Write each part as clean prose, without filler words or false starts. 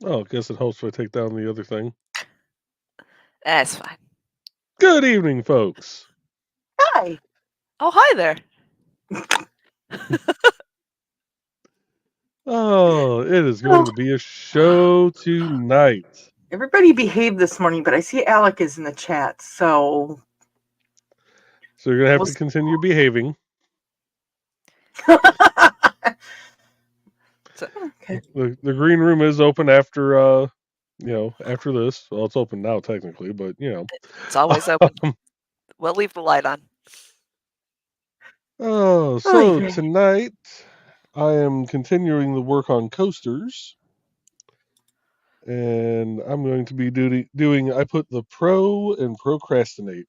Oh, I guess it helps if I take down the other thing. That's fine. Good evening, folks. Hi. Oh, hi there. Oh, it is going to be a show tonight. Everybody behaved this morning, but I see Alec is in the chat, so you're going to have to continue behaving. Okay. The green room is open after after this. Well, it's open now technically, but It's always open. We'll leave the light on. Oh, so tonight I am continuing the work on coasters. And I'm going to be doing I put the pro and procrastinate.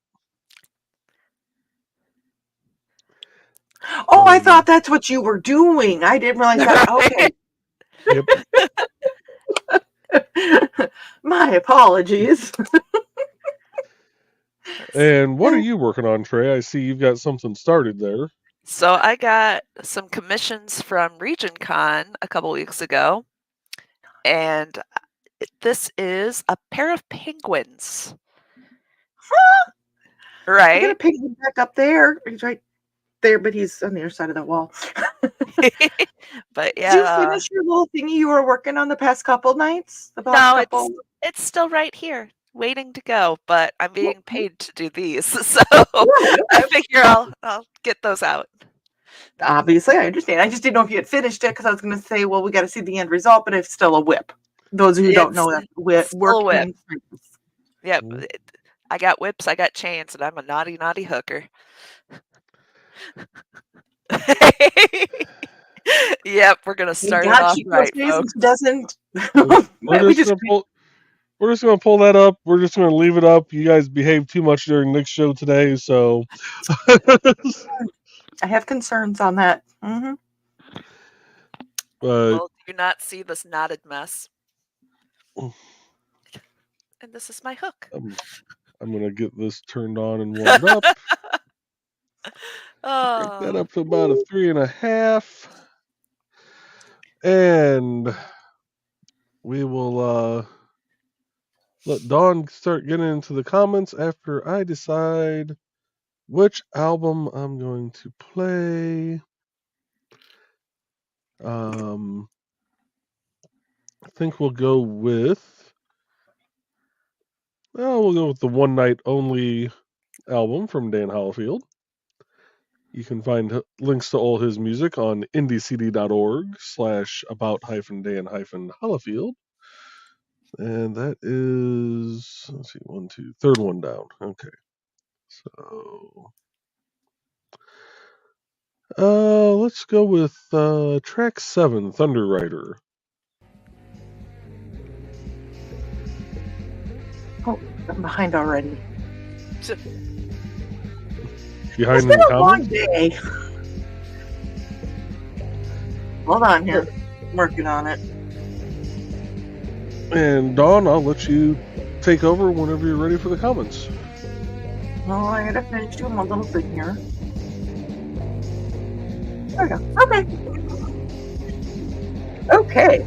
Oh, I thought that's what you were doing. I didn't realize that. Okay. Yep. My apologies. And what are you working on, Trey? I see you've got something started there. So I got some commissions from RegionCon a couple weeks ago, and this is a pair of penguins. Right? I got a penguin back up there. He's right there, but he's on the other side of the wall. But yeah. Did you finish your little thingy you were working on the past couple nights? No, it's still right here, waiting to go, but I'm being paid to do these, so I figure I'll get those out. Obviously, I understand. I just didn't know if you had finished it because I was going to say, well, we got to see the end result, but it's still a whip. Those of you who don't know that whip. Yep. I got whips, I got chains, and I'm a naughty, naughty hooker. Yep, we're going to start it off right, folks. Doesn't. We're just going to pull that up. We're just going to leave it up. You guys behaved too much during Nick's show today, so... I have concerns on that. Mm-hmm. Well, do you not see this knotted mess? And this is my hook. I'm going to get this turned on and warmed up. Break that up to about a 3.5. And we will let Dawn start getting into the comments after I decide which album I'm going to play. I think we'll go with the One Night Only album from Dan Hollifield. You can find links to all his music on indiecd.org/about-Dan-Hollifield. And that is, let's see, third one down. Okay. So, let's go with track 7, Thunder Rider. Oh, I'm behind already. Behind it's been a long day. Hold on here. I'm working on it. And Dawn, I'll let you take over whenever you're ready for the comments. Well, I gotta finish doing my little thing here. There we go. Okay.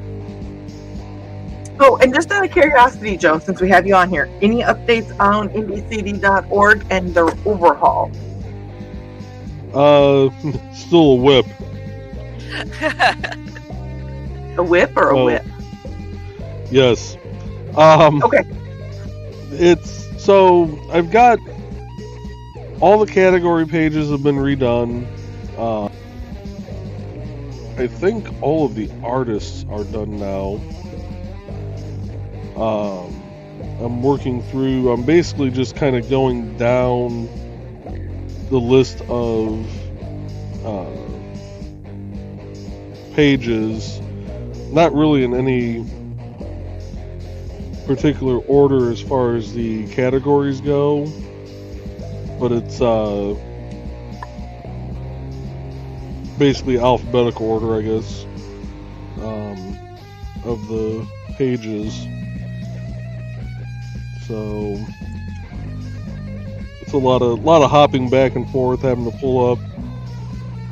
Oh, and just out of curiosity, Joe, since we have you on here, any updates on indiecd.org and their overhaul? Still a whip. A whip or a whip? Yes. Okay. It's so I've got all the category pages have been redone. I think all of the artists are done now. I'm working through. I'm basically just kind of going down the list of pages, not really in any particular order as far as the categories go, but it's basically alphabetical order, I guess, of the pages. So it's a lot of hopping back and forth, having to pull up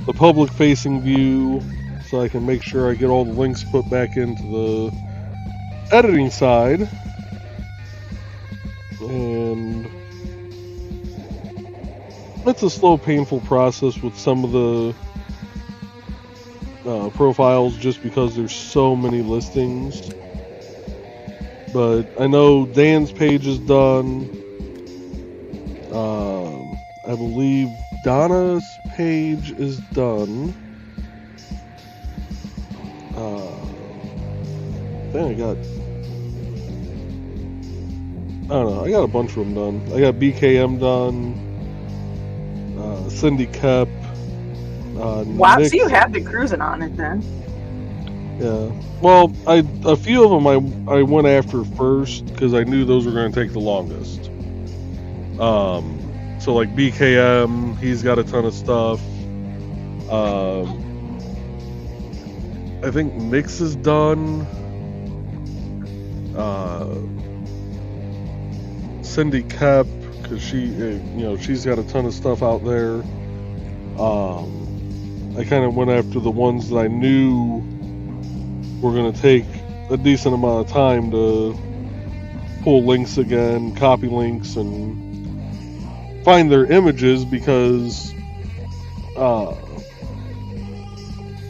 the public-facing view so I can make sure I get all the links put back into editing side, and it's a slow, painful process with some of the profiles just because there's so many listings. But I know Dan's page is done. I believe Donna's page is done. I got a bunch of them done. I got BKM done. Cindy Kep. Wow, Nick, so you have been cruising on it then. Yeah. Well, a few of them I went after first because I knew those were going to take the longest. So like BKM, he's got a ton of stuff. I think Nix is done. Cindy Kep, because she's got a ton of stuff out there. I kind of went after the ones that I knew were going to take a decent amount of time to pull links again, copy links, and find their images, because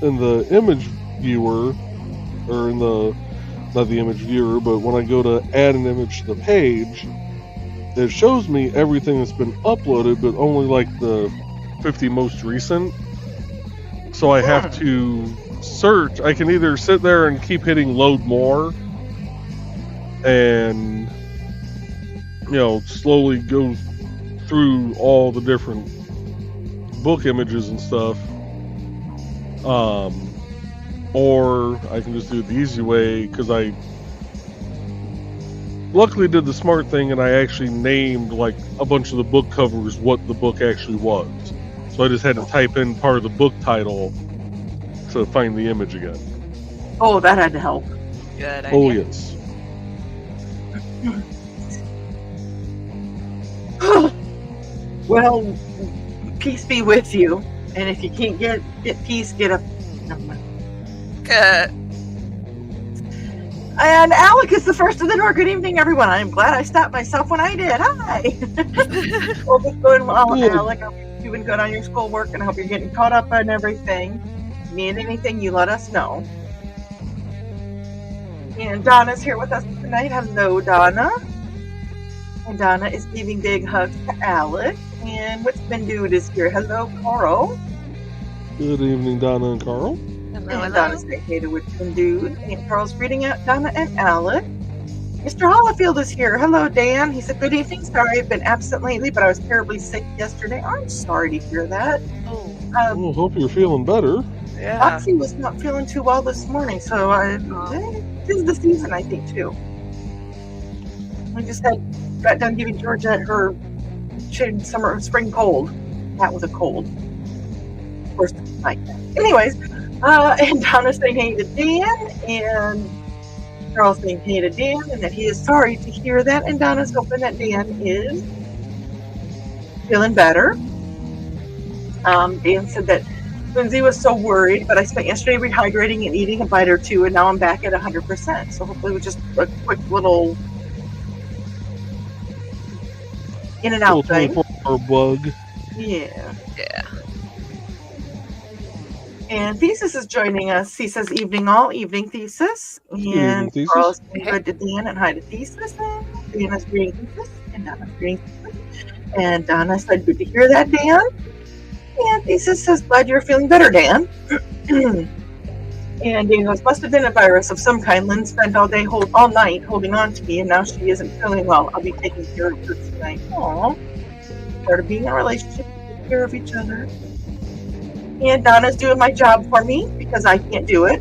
in the image viewer, or in the, not the image viewer, but when I go to add an image to the page, it shows me everything that's been uploaded, but only like the 50 most recent. So I have to search. I can either sit there and keep hitting load more and slowly go through all the different book images and stuff, or I can just do it the easy way, because I luckily did the smart thing and I actually named like a bunch of the book covers what the book actually was. So I just had to type in part of the book title to find the image again. Oh, that had to help. Good idea. Oh yes. Well, peace be with you. And if you can't get peace, get a... Never mind. Good. And Alec is the first of the door. Good evening, everyone. I'm glad I stopped myself when I did. Hi. Hope it's going well, Yeah. Alec. I hope you're doing good on your schoolwork, and I hope you're getting caught up on everything. If you need anything, you let us know. And Donna's here with us tonight. Hello, Donna. And Donna is giving big hugs to Alec. And What's Been Dude is here. Hello, Carl. Good evening, Donna and Carl. Hello, And hello. Donna's saying hey to What's Been Dude. And Carl's greeting out Donna and Alec. Mr. Hollifield is here. Hello, Dan. He said, good evening. Sorry, I've been absent lately, but I was terribly sick yesterday. I'm sorry to hear that. Oh, Well, hope you're feeling better. yeah. Foxy was not feeling too well this morning, so this is the season, I think, too. We just got done giving Georgia her spring cold. That was a cold. Of course, like that. Anyways, and Donna's saying hey to Dan, and Carl's saying hey to Dan, and that he is sorry to hear that, and Donna's hoping that Dan is feeling better. Dan said that Lindsay was so worried, but I spent yesterday rehydrating and eating a bite or two, and now I'm back at 100%. So hopefully it was just a quick little in and out Little thing. 24-hour bug. Yeah. Yeah. And Thesis is joining us. He says evening all, evening Thesis. evening, And Thesis. Carl's saying good to Dan and hi to Thesis. And Dana's greeting Thesis. And Donna's greeting Thesis. And Donna said, good to hear that, Dan. And Thesis says, glad you're feeling better, Dan. And Dan goes, must have been a virus of some kind. Lynn spent all night holding on to me, and now she isn't feeling well. I'll be taking care of her tonight. Aww. Part of being in a relationship, take care of each other. And Donna's doing my job for me because I can't do it.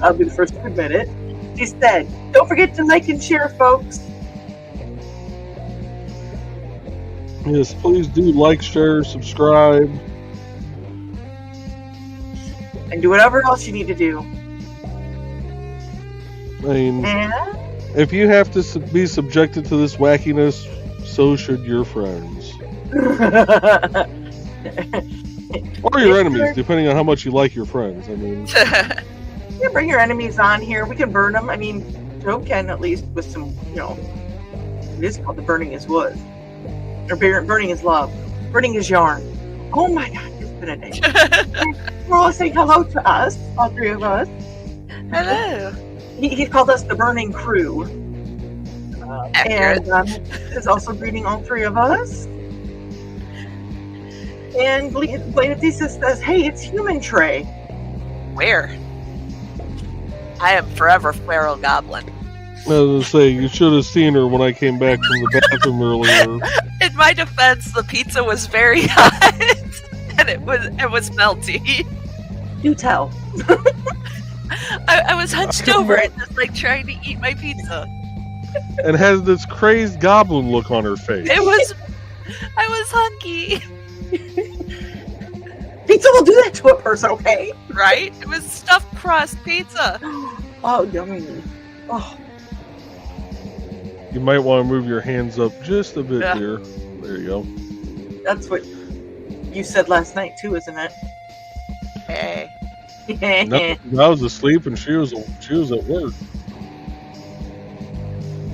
I'll be the first to admit it. She said, don't forget to like and share, folks. Yes, please do like, share, subscribe. And do whatever else you need to do. I mean, And if you have to be subjected to this wackiness, so should your friends. Or your enemies, depending on how much you like your friends. I mean, yeah, bring your enemies on here. We can burn them. I mean, Joe can, at least with some, it is called the burning his wood. Or burning his love. Burning his yarn. Oh my god, it's been a day. We're all saying hello to us, all three of us. Hello. He called us the burning crew. Accurate. And is also greeting all three of us. And Bladethesis says, hey, it's human Trey. Where? I am forever feral goblin. I was gonna say, you should have seen her when I came back from the bathroom earlier. In my defense, the pizza was very hot and it was melty. Do tell. I was hunched over and just like trying to eat my pizza. And has this crazed goblin look on her face. I was hunky. Pizza will do that to a person, okay? Right? It was stuffed crust pizza. Oh, yummy. Oh, You might want to move your hands up just a bit, Yeah. dear. There you go. that's what you said last night too, isn't it? Hey. No, I was asleep and she was at work.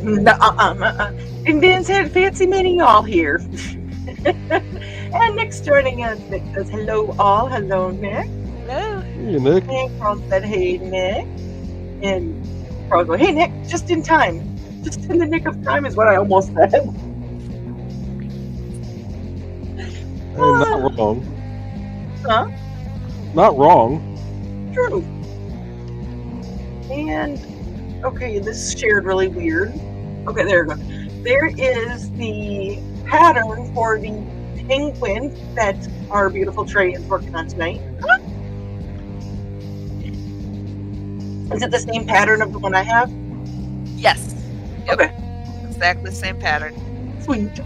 And Dan said, fancy meeting y'all here. And Nick's joining us. Nick says, hello all. Hello, Nick. Hello. Hey, Nick. And Carl said, hey, Nick. And Carl goes, hey, Nick, just in time. Just in the nick of time is what I almost said. I'm not wrong. Huh? Not wrong. True. And, okay, this is shared really weird. Okay, there we go. There is the pattern for the penguin that our beautiful Trey is working on tonight. Is it the same pattern of the one I have? Yes. Yep. Okay. Exactly the same pattern. Sweet.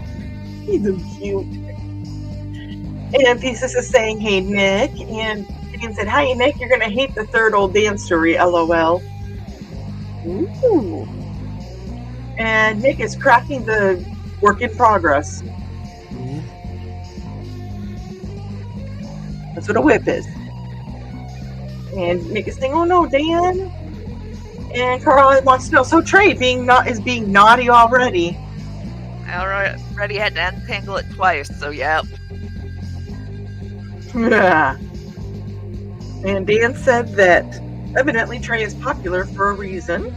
He's so cute. And Thesis is saying, hey, Nick. And Gideon said, hi, Nick. You're going to hate the third old Dan story, LOL. Ooh. And Nick is cracking the work in progress. Mhm. That's what a whip is. And Nick is saying, oh no, Dan. And Carl wants to know, so Trey is being naughty already. I already had to untangle it twice, so yeah. And Dan said that evidently Trey is popular for a reason.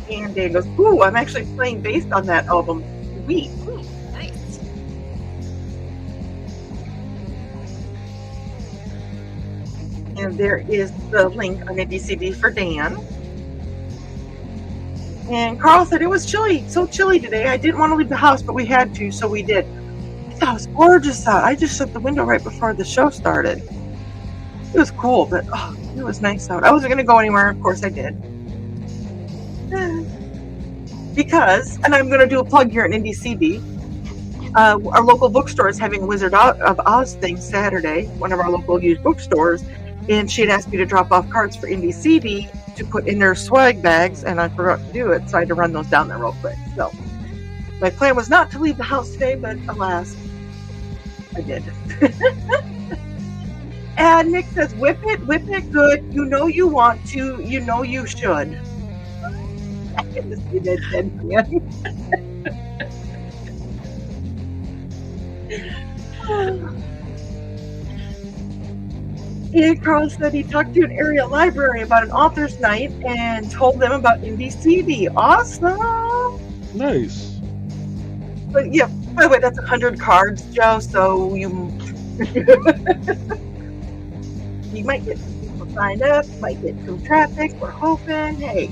And Dan goes, ooh, I'm actually playing based on that album. Sweet. Ooh, nice. And there is the link on the DCD for Dan. And Carl said it was chilly, so chilly today. I didn't want to leave the house, but we had to, so we did. I thought it was gorgeous out. I just shut the window right before the show started. It was cool, but it was nice out. I wasn't going to go anywhere. Of course I did. Because, and I'm going to do a plug here at Indie CB, our local bookstore is having a Wizard of Oz thing Saturday, one of our local used bookstores, and she had asked me to drop off cards for Indie CD to put in their swag bags, and I forgot to do it, so I had to run those down there real quick. So my plan was not to leave the house today, but alas, I did. And Nick says, whip it good. You know you want to, you know you should. I can just see that dead man. And Carl said he talked to an area library about an author's night and told them about Indie CD. Awesome! Nice. But yeah, by the way, that's 100 cards, Joe, so you might get some people signed up, might get some traffic, we're hoping. Hey,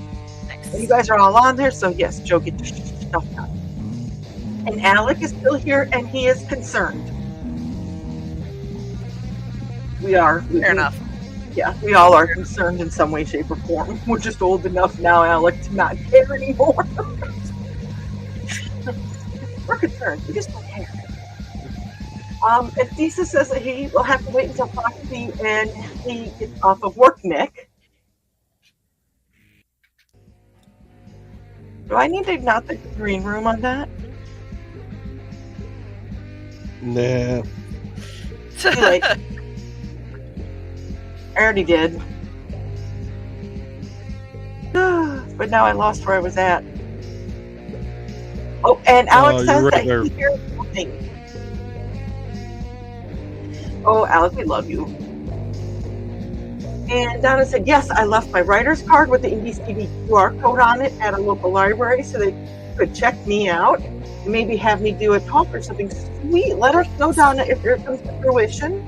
Nice. you guys are all on there, so yes, Joe, get your stuff done. And Alec is still here, and he is concerned. We are. Fair enough. Yeah, we all are concerned in some way, shape, or form. We're just old enough now, Alec, to not care anymore. We're concerned. We just don't care. And Thesis says that he will have to wait until Foxy and he gets off of work, Nick. Do I need to knock the green room on that? Nah. Too late. I already did. but now I lost where I was at. Oh, and Alex says you're right that there. he hears something. Oh, Alex, we love you. And Donna said, yes, I left my writer's card with the IndieCD QR code on it at a local library so they could check me out and maybe have me do a talk or something. Sweet. Let us know, Donna, if it comes to fruition.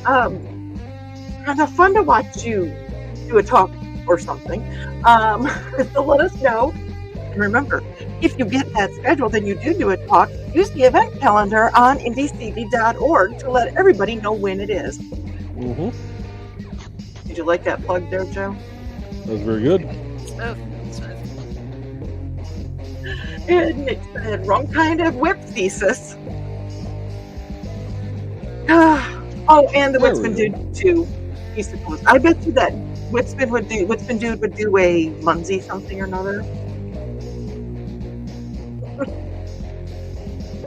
Kind of fun to watch you do a talk or something. So let us know. And remember, if you get that scheduled and you do a talk, use the event calendar on indiecd.org to let everybody know when it is. Mm-hmm. Did you like that plug there, Joe? That was very good. Smooth. And Nick said, wrong kind of whip thesis. Oh, and the There Whipspin we Dude, too. He supposed. I bet you that Whipspin Dude would do a Munzie something or another.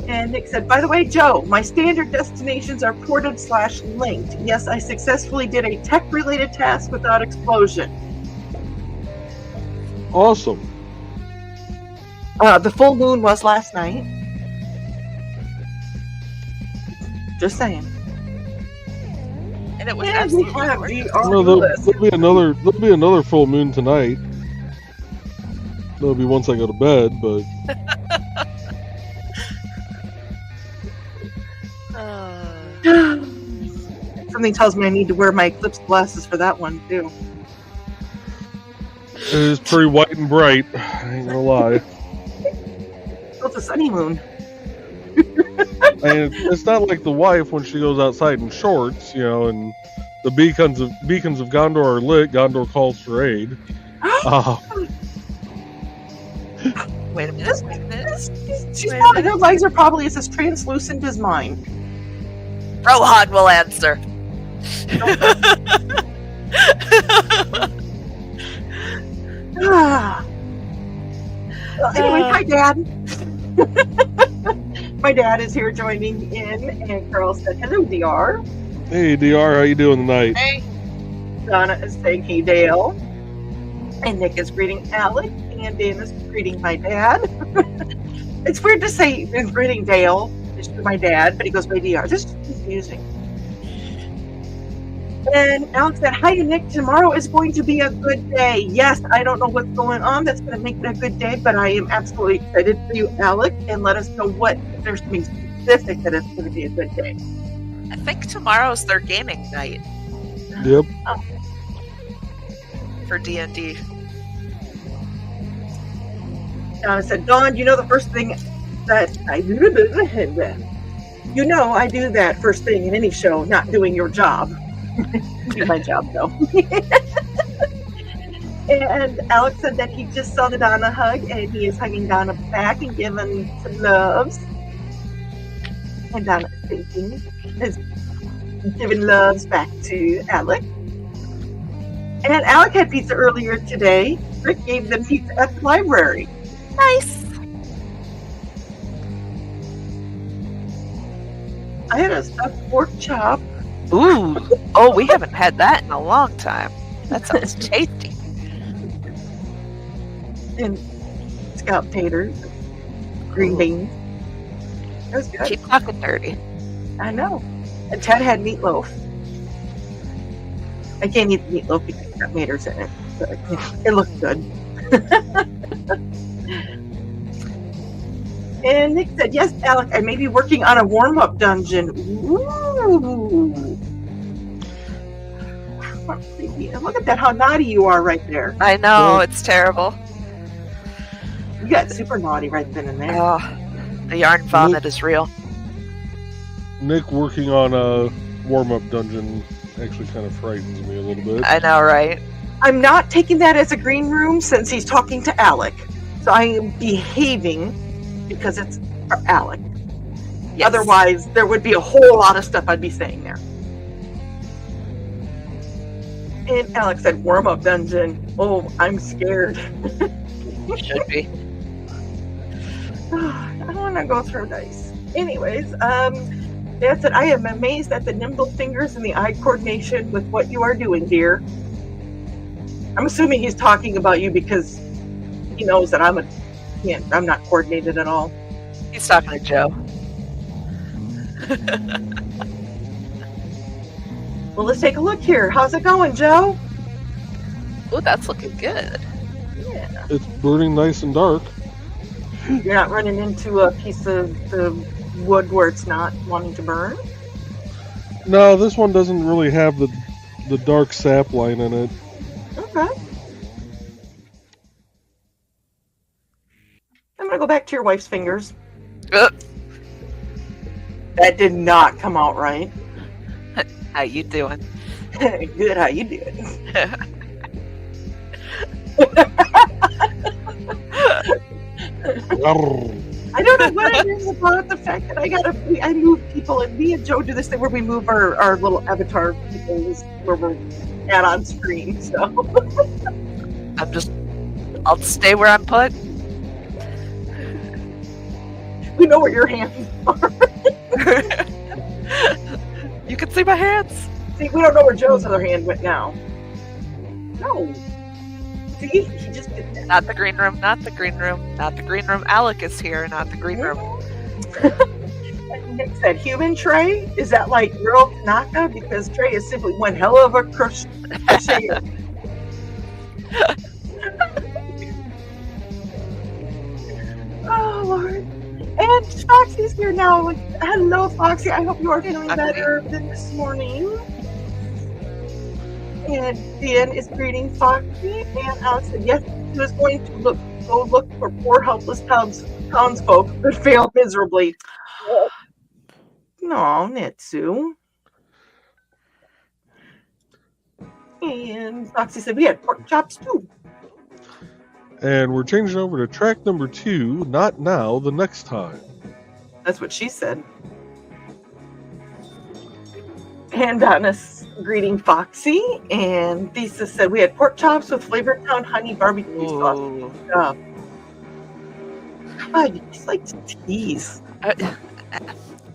And Nick said, by the way, Joe, my standard destinations are ported/linked. Yes, I successfully did a tech-related task without explosion. Awesome. The full moon was last night. Just saying. And it was And we absolutely have gorgeous. GR Well, Lewis. there'll be another full moon tonight. That'll be once I go to bed, but Something tells me I need to wear my eclipse glasses for that one, too. it is pretty white and bright. I ain't gonna lie. Oh, it's a sunny moon. And it's not like the wife when she goes outside in shorts, and the beacons of Gondor are lit. Gondor calls for aid. Wait a minute. She's probably, her legs are probably as translucent as mine. Rohan will answer. Anyway, hi, Dad. My dad is here joining in, and Carl said, hello, DR. Hey, DR, how you doing tonight? Hey. Donna is saying, hey, Dale. And Nick is greeting Alec, and Dan is greeting my dad. It's weird to say greeting Dale to my dad, but he goes by DR. This is confusing. And Alex said, hi, Nick. Tomorrow is going to be a good day. Yes, I don't know what's going on that's going to make it a good day, but I am absolutely excited for you, Alec. And let us know if there's something specific that it's going to be a good day. I think tomorrow's their gaming night Yep. for D&D. Donna said, Dawn, you know the first thing that I do? You know I do that first thing in any show, not doing your job. Do my job, though. And Alex said that he just saw the Donna hug, and he is hugging Donna back and giving some loves. And Donna is giving loves back to Alec. And Alec had pizza earlier today. Rick gave them pizza at the library. Nice. I had a stuffed pork chop. Ooh. Oh, we haven't had that in a long time. That sounds tasty. And scalloped taters, green beans. It was good. Keep talking dirty. I know. And Ted had meatloaf. I can't eat the meatloaf because it's got tomatoes in it, but it looked good. And Nick said, yes, Alec, I may be working on a warm-up dungeon. Ooh. Look at that, how naughty you are right there. I know, it's terrible. You got super naughty right then and there. Oh, the yarn vomit is real. Nick working on a warm-up dungeon actually kind of frightens me a little bit. I know, right? I'm not taking that as a green room since he's talking to Alec. So I am behaving because it's for Alec. Yes. Otherwise, there would be a whole lot of stuff I'd be saying there. And Alex said, warm up dungeon. Oh, I'm scared. Should be. I don't want to go through dice. Anyways, Dad said, I am amazed at the nimble fingers and the eye coordination with what you are doing, dear. I'm assuming he's talking about you because he knows that I'm not coordinated at all. He's talking to Joe. Well, let's take a look here. How's it going, Joe? Oh, that's looking good. Yeah. It's burning nice and dark. You're not running into a piece of the wood where it's not wanting to burn? No, this one doesn't really have the dark sap line in it. Okay. I'm gonna go back to your wife's fingers. Uh, That did not come out right. how you doing? Good, how you doing? I don't know what it is about the fact that I move people, and me and Joe do this thing where we move our little avatar people where we're at on screen. So I'll stay where I'm put. we know where your hands are. You can see my hands. See, we don't know where Joe's other hand went now. No. See, he just did that. Not the green room, not the green room, not the green room. Alec is here, not the green room. Nick said, human Trey? Is that like real Tanaka? Because Trey is simply one hell of a crocheter. Oh, Lord. And Foxy's here now. Hello, Foxy. I hope you are feeling better than this morning. And Dan is greeting Foxy. And Alex said, yes, he was going to go look for poor, helpless townsfolk, but failed miserably. No, Netsu. And Foxy said, we had pork chops too. And we're changing over to track number 2, not now, the next time. That's what she said. And Donna's greeting Foxy. And Lisa said, we had pork chops with Flavor Town honey barbecue sauce. Ooh. God, you just like to tease.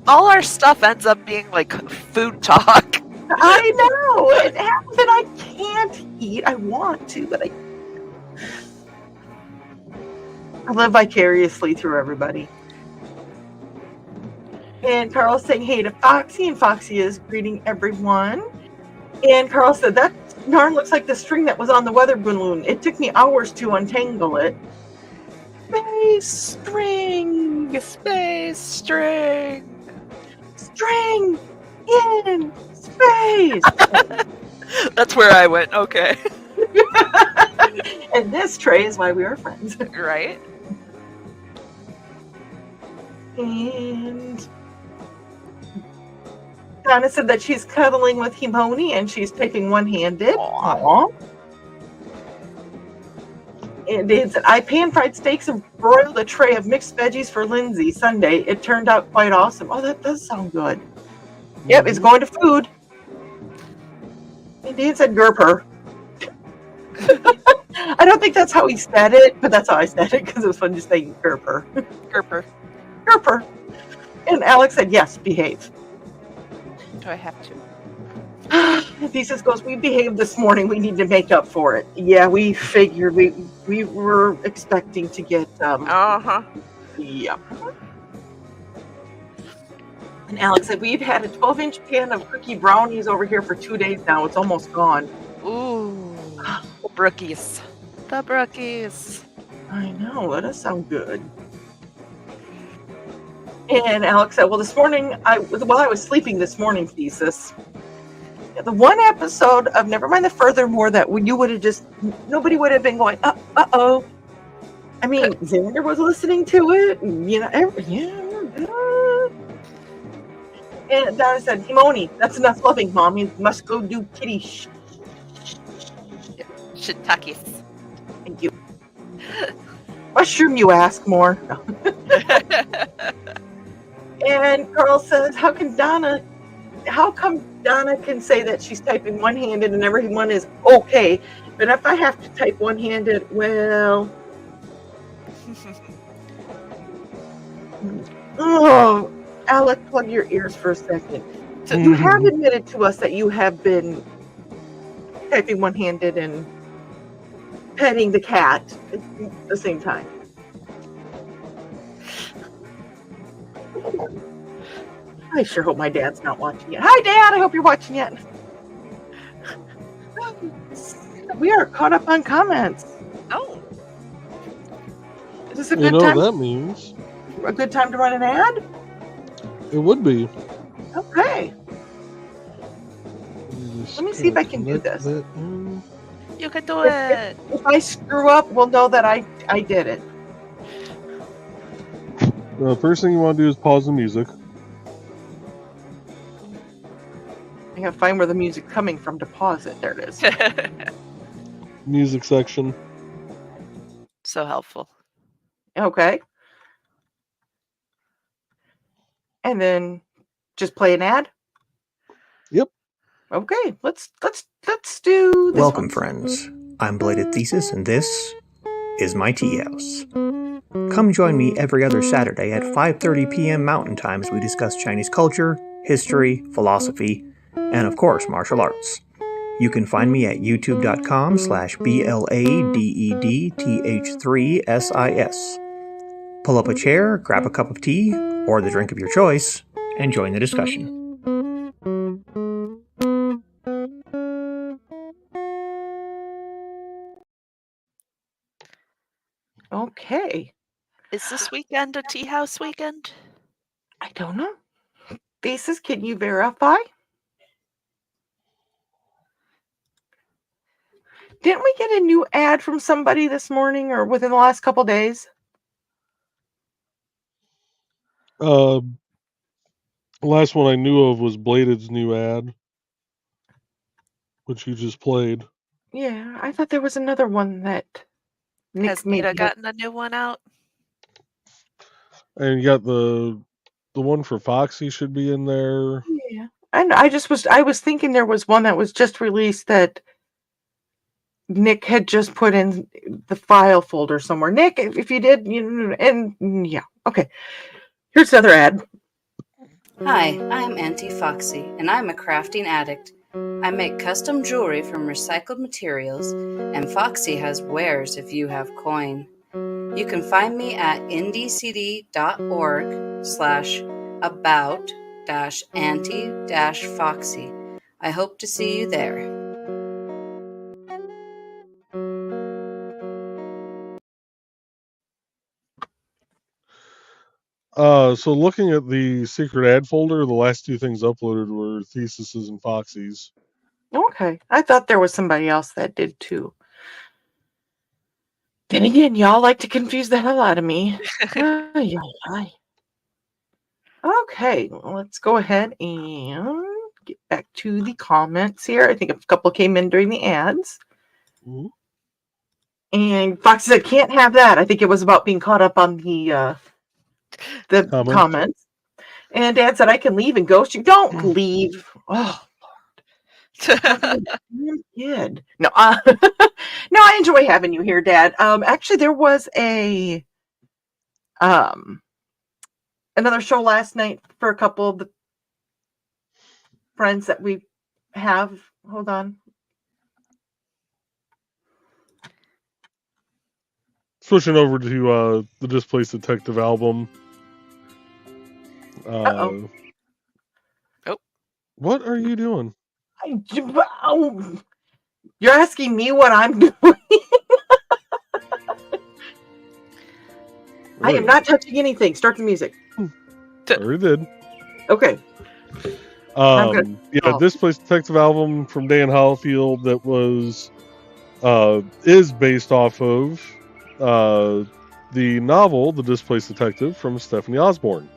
All our stuff ends up being like food talk. I know. It happens that I can't eat. I want to, but I live vicariously through everybody. And Carl's saying hey to Foxy, and Foxy is greeting everyone. And Carl said, that yarn looks like the string that was on the weather balloon. It took me hours to untangle it. Space string! Space string! String! In space! That's where I went, okay. And this, Trey, is why we are friends. Right? And Donna said that she's cuddling with Himoni and she's typing one-handed. Aww. And Dan said, I pan-fried steaks and broiled a tray of mixed veggies for Lindsay Sunday. It turned out quite awesome. Oh, that does sound good. Yep, it's going to food. And Dan said, Gerper. I don't think that's how he said it, but that's how I said it because it was fun just saying Gerper. Gerper. Gerper. And Alex said, yes, behave. Do I have to? Thesis goes, we behaved this morning. We need to make up for it. Yeah, we figured we were expecting to get Uh-huh. yeah. And Alex said, we've had a 12-inch pan of cookie brownies over here for 2 days now. It's almost gone. Ooh. Brookies. The Brookies. I know, that does sound good. And Alex said, well, this morning, while I was sleeping this morning, Thesis, the one episode of Nevermind the Furthermore that you would have just, nobody would have been going, uh-oh. I mean, Xander was listening to it, and, you know, and Donna said, Himoni, that's enough loving, Mom. You must go do kitty Shiitakes. Thank you. Mushroom, you ask more. No. And Carl says, how come Donna can say that she's typing one-handed and everyone is okay, but if I have to type one-handed, well... Oh, Alec, plug your ears for a second. So you have admitted to us that you have been typing one-handed and petting the cat at the same time. I sure hope my dad's not watching it. Hi, Dad. I hope you're watching it. We are caught up on comments. Oh, Is this a You good know time? what that means? A good time to run an ad? It would be. Okay. Let me see if I can do this. you can do it. If I screw up, we'll know that I did it. The first thing you want to do is pause the music. I gotta find where the music's coming from to pause it. There it is. Music section. So helpful. Okay. And then just play an ad? Yep. Okay, let's do this. Welcome, one. friends. I'm Bladed Thesis, and this is my tea house. Come join me every other Saturday at 5:30 p.m. Mountain Time as we discuss Chinese culture, history, philosophy, and of course, martial arts. You can find me at youtube.com/BLADEDTH3SIS. Pull up a chair, grab a cup of tea, or the drink of your choice, and join the discussion. Okay. Is this weekend a tea house weekend? I don't know. Thesis, can you verify? Didn't we get a new ad from somebody this morning or within the last couple days? Last one I knew of was Bladed's new ad, which you just played. Yeah, I thought there was another one that Nick Has made. Nita gotten a new one out? And you got the one for Foxy should be in there. Yeah, and I was thinking there was one that was just released that Nick had just put in the file folder somewhere. Nick, if you did, yeah, okay. Here's another ad. Hi, I'm Auntie Foxy, and I'm a crafting addict. I make custom jewelry from recycled materials, and Foxy has wares if you have coin. You can find me at indcd.org/about-auntie-foxy. I hope to see you there. So looking at the secret ad folder, the last two things uploaded were Theses and Foxy's. Okay, I thought there was somebody else that did too. Then again, y'all like to confuse the hell out of me. Okay, let's go ahead and get back to the comments here. I think a couple came in during the ads. Mm-hmm. And Fox said, can't have that. I think it was about being caught up on the comments. And Dad said, I can leave and ghost you. Don't leave. Oh, Lord. Kid. No, no, I enjoy having you here, Dad. Actually, there was a another show last night for a couple of the friends that we have. Hold on. Switching over to the Displaced Detective album. Uh-oh. Oh. What are you doing? You're asking me what I'm doing? I am not touching anything. Start the music. Already did. Okay. Yeah, Displaced Detective album from Dan Hollifield that was is based off of the novel The Displaced Detective from Stephanie Osborne.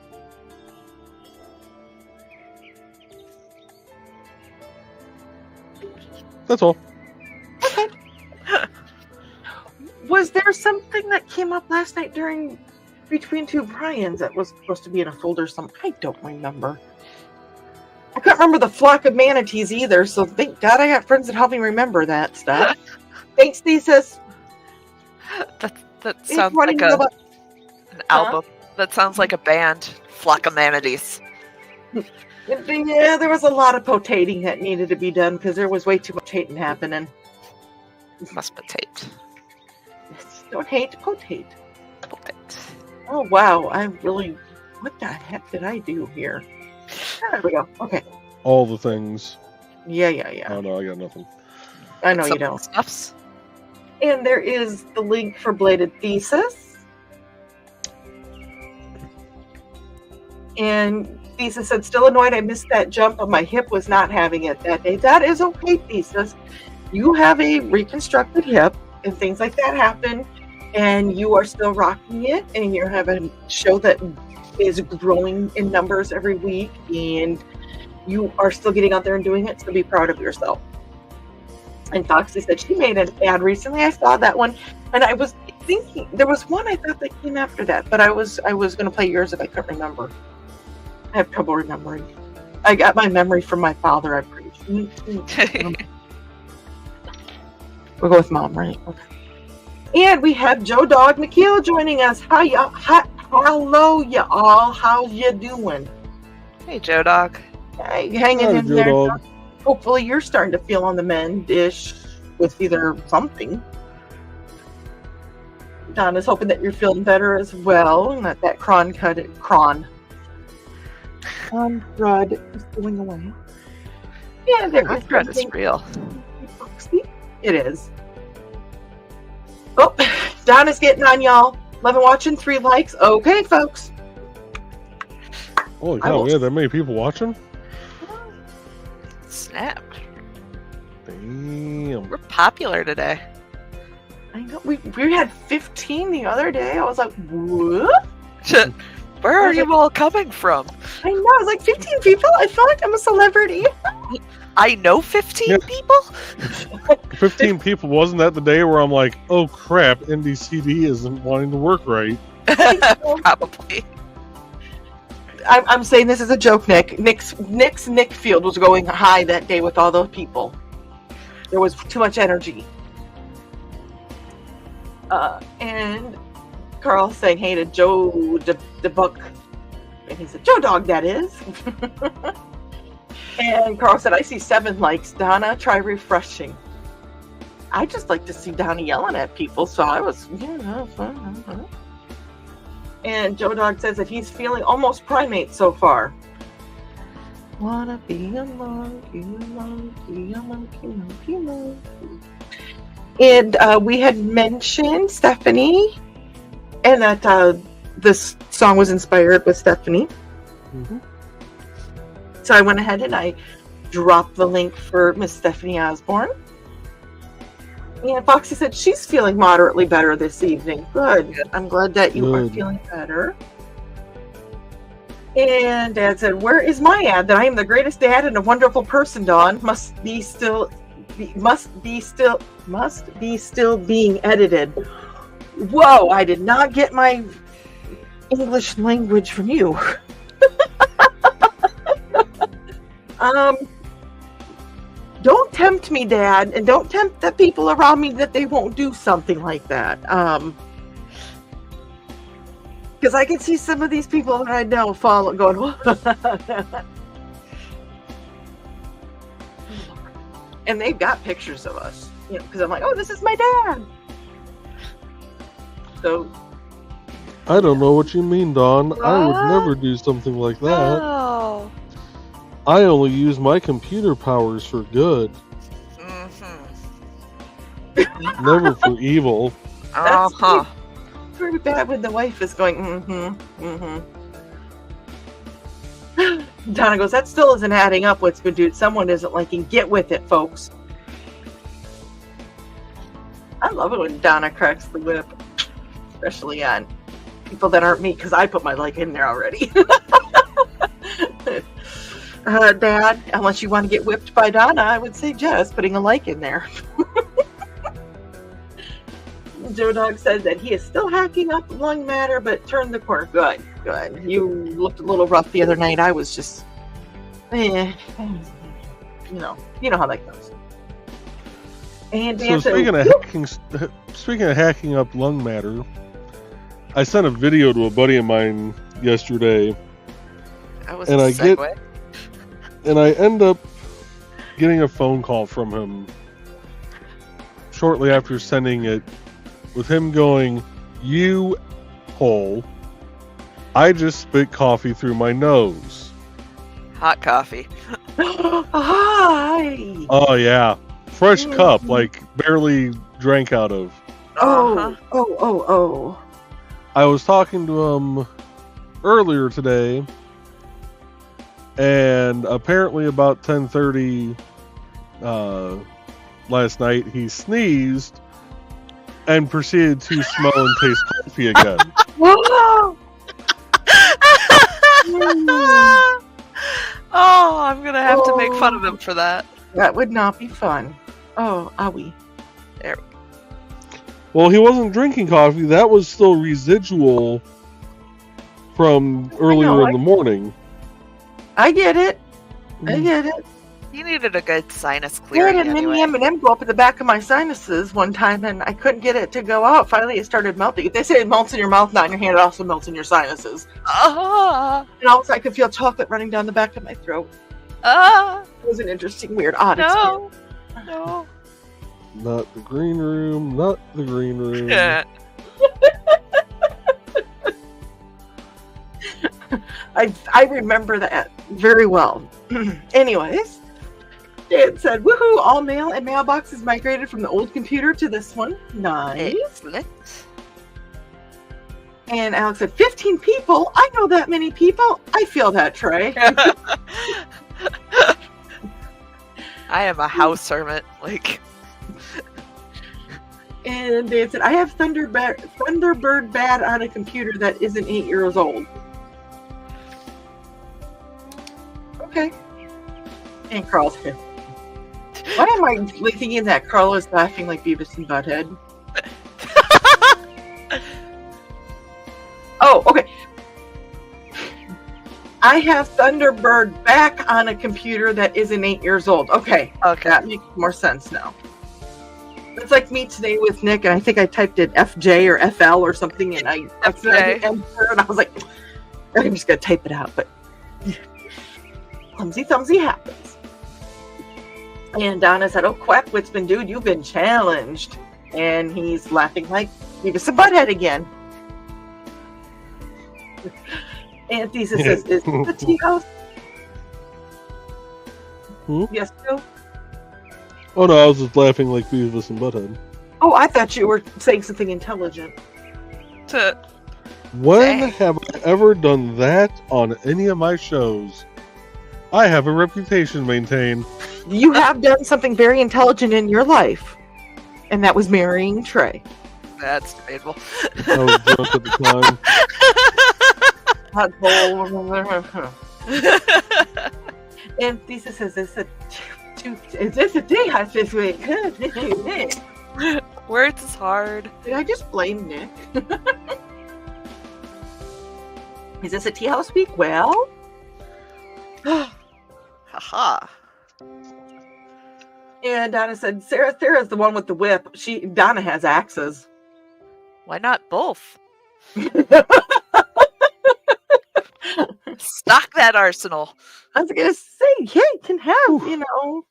That's all. Okay. Was there something that came up last night during Between Two Brians that was supposed to be in a folder? I don't remember. I can't remember the flock of manatees either, so thank God I got friends that help me remember that stuff. Thanks, Thesis. That sounds like an album. That sounds like a band. Flock of Manatees. Yeah, there was a lot of potating that needed to be done because there was way too much hating happening. Must be taped. Don't hate, potate. Oh, wow. What the heck did I do here? There we go. Okay. All the things. Yeah. Oh no, I got nothing. I know Some you don't. Stuffs. And there is the link for Bladed Thesis. And Thesis said, still annoyed I missed that jump, but my hip was not having it that day. That is okay, Thesis. You have a reconstructed hip, and things like that happen, and you are still rocking it, and you have a show that is growing in numbers every week, and you are still getting out there and doing it, so be proud of yourself. And Foxy said she made an ad recently. I saw that one, and I was thinking there was one I thought that came after that, but I was going to play yours if I couldn't remember. I have trouble remembering. I got my memory from my father, I'm pretty sure. We'll go with Mom, right? Okay. And we have Joe Dog Nikhil joining us. Hello, y'all. How you doing? Hey, Joe Dog. Hey, hanging Hi, in Joe there. Dog. Hopefully you're starting to feel on the mend-ish with either something. Donna's hoping that you're feeling better as well, and that crud is going away. Yeah, there is Crud is real. It is. Oh, Donna's getting on, y'all. Love and watching, 3 likes. Okay, folks. Holy cow, we had that many people watching? Snap. Damn. We're popular today. I know. We had 15 the other day. I was like, what? Where are you all coming from? I know. I was like, 15 people? I feel like I'm a celebrity. I know 15 people? 15 people. Wasn't that the day where I'm like, oh crap, NDCD isn't wanting to work right? Probably. I'm saying this as a joke, Nick. Nick's Nick Field was going high that day with all those people. There was too much energy. And Carl saying, hey to Joe the Buck. And he said, Joe Dog, that is. And Carl said, I see 7 likes. Donna, try refreshing. I just like to see Donna yelling at people, so I was, And Joe Dog says that he's feeling almost primate so far. Wanna be a monkey, monkey, a monkey, monkey, monkey. And we had mentioned Stephanie, and that this song was inspired with Stephanie. Mm-hmm. So I went ahead and I dropped the link for Miss Stephanie Osborne. And Foxy said she's feeling moderately better this evening. Good. I'm glad that you are feeling better. And Dad said, where is my ad that I am the greatest dad and a wonderful person, Dawn? Must be still being edited. Whoa, I did not get my English language from you. Don't tempt me, Dad, and don't tempt the people around me that they won't do something like that. Because I can see some of these people that I know going, and they've got pictures of us, because I'm like, oh, this is my dad. So I don't know what you mean, Dawn. I would never do something like that. Oh. I only use my computer powers for good. Mm-hmm. Never for evil. Uh-huh. Pretty bad when the wife is going, Donna goes, that still isn't adding up. What's good, dude? Someone isn't liking. Get with it, folks. I love it when Donna cracks the whip, especially on people that aren't me, because I put my like in there already. Dad, unless you want to get whipped by Donna, I would suggest putting a like in there. Joe Dog says that he is still hacking up lung matter, but turned the corner. Good. You looked a little rough the other night. I was just, you know how that goes. And So speaking of hacking up lung matter, I sent a video to a buddy of mine yesterday. That was a segue. And I end up getting a phone call from him shortly after sending it with him going, "You hole, I just spit coffee through my nose." Hot coffee. Hi. Oh yeah, fresh cup, like barely drank out of. Oh, oh. I was talking to him earlier today, and apparently about 10:30 last night, he sneezed and proceeded to smell and taste coffee again. Oh, I'm gonna have to make fun of him for that. That would not be fun. Oh, owie. Well, he wasn't drinking coffee. That was still residual from earlier in the morning. I get it. I get it. You needed a good sinus I clearing had a mini anyway. M&M go up at the back of my sinuses one time, and I couldn't get it to go out. Finally, it started melting. They say it melts in your mouth, not in your hand. It also melts in your sinuses. And also, I could feel chocolate running down the back of my throat. It was an interesting, weird, odd experience. No. Not the green room. Not the green room. I remember that very well. Anyways, it said, "Woohoo! All mail and mailboxes migrated from the old computer to this one. Nice." Excellent. And Alex said, 15 people? I know that many people. I feel that, Trey. I am a house servant. Like, And Dan said, I have Thunderbird bad on a computer that isn't 8 years old. Okay. And Carl's here. Why am I thinking that Carl is laughing like Beavis and Butthead? Oh, okay. I have Thunderbird back on a computer that isn't 8 years old. Okay. That makes more sense now. It's like me today with Nick, and I think I typed in FJ or FL or something, and I accidentally enter, and I was like, I'm just going to type it out, but clumsy happens. And Donna said, oh, Quackwitsman, dude, you've been challenged. And he's laughing like Beavis and Butthead again. And Thesis says, is the tea house? Yes, Joe? Oh no, I was just laughing like Beavis and Butthead. Oh, I thought you were saying something intelligent. When have I ever done that on any of my shows? I have a reputation to maintain. You have done something very intelligent in your life, and that was marrying Trey. That's debatable. I was drunk at the time. And Thesis says, is this a tea house this week? Words is hard. Did I just blame Nick? Is this a tea house week? Well, haha. And Donna said, Sarah's the one with the whip. Donna has axes. Why not both? Stock that arsenal. I was gonna say, yeah, you can have, you know.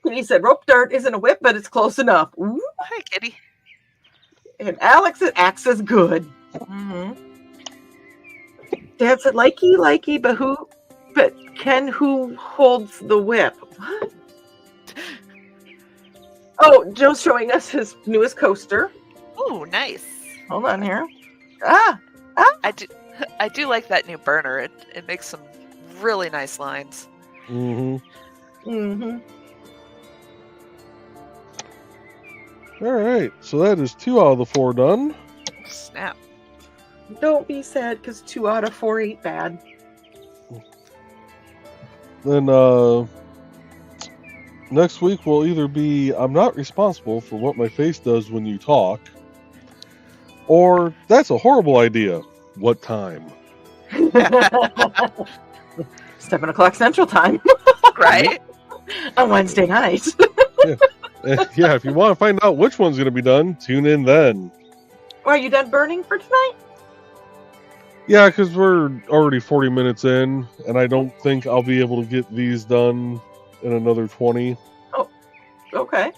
And he said, rope dart isn't a whip, but it's close enough. Ooh. Hi, kitty. And Alex's axe is good. Mm-hmm. Dad said, likey, but who holds the whip? What? Oh, Joe's showing us his newest coaster. Oh, nice. Hold on here. I do like that new burner. It makes some really nice lines. Mm-hmm. All right, so that is 2 out of the 4 done. Snap. Don't be sad, because 2 out of 4 ain't bad. Then next week will either be I'm not responsible for what my face does when you talk, or that's a horrible idea. What time? 7 o'clock Central Time. Right? On Wednesday night. Yeah, if you want to find out which one's going to be done, tune in then. Are you done burning for tonight? Yeah, because we're already 40 minutes in, and I don't think I'll be able to get these done in another 20. Oh, okay.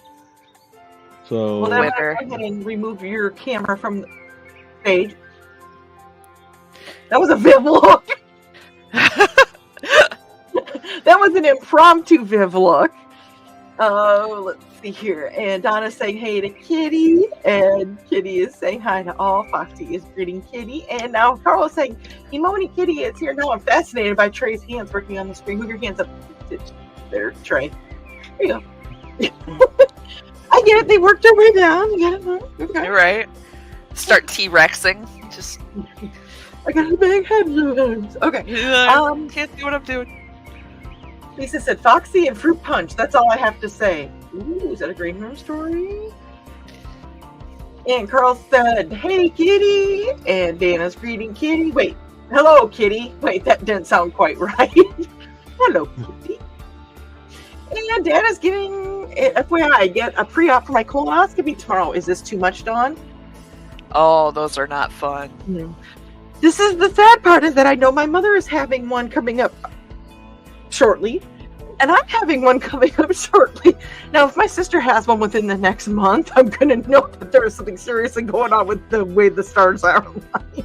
So Well, then I'm Winner. going to go ahead and remove your camera from the stage. That was a Viv look. That was an impromptu Viv look. Let's see here. And Donna's saying hey to Kitty. And Kitty is saying hi to all. Foxy is greeting Kitty. And now Carl is saying, Emoni Kitty is here. Now I'm fascinated by Trey's hands working on the screen. Move your hands up. There, Trey. There you go. I get it. They worked their way down. You got it. Okay. You're right. Start T-Rexing. Just I got a big head. Okay. can't see what I'm doing. Lisa said Foxy and Fruit Punch. That's all I have to say. Ooh, is that a green room story? And Carl said, hey, Kitty. And Dana's greeting Kitty. Wait, hello, Kitty. Wait, that didn't sound quite right. Hello, Kitty. And Dana's giving, FYI, I get a pre-op for my colonoscopy tomorrow. Is this too much, Dawn? Oh, those are not fun. No. This is the sad part, is that I know my mother is having one coming up shortly, and I'm having one coming up shortly. Now, if my sister has one within the next month, I'm going to know that there is something seriously going on with the way the stars are aligned.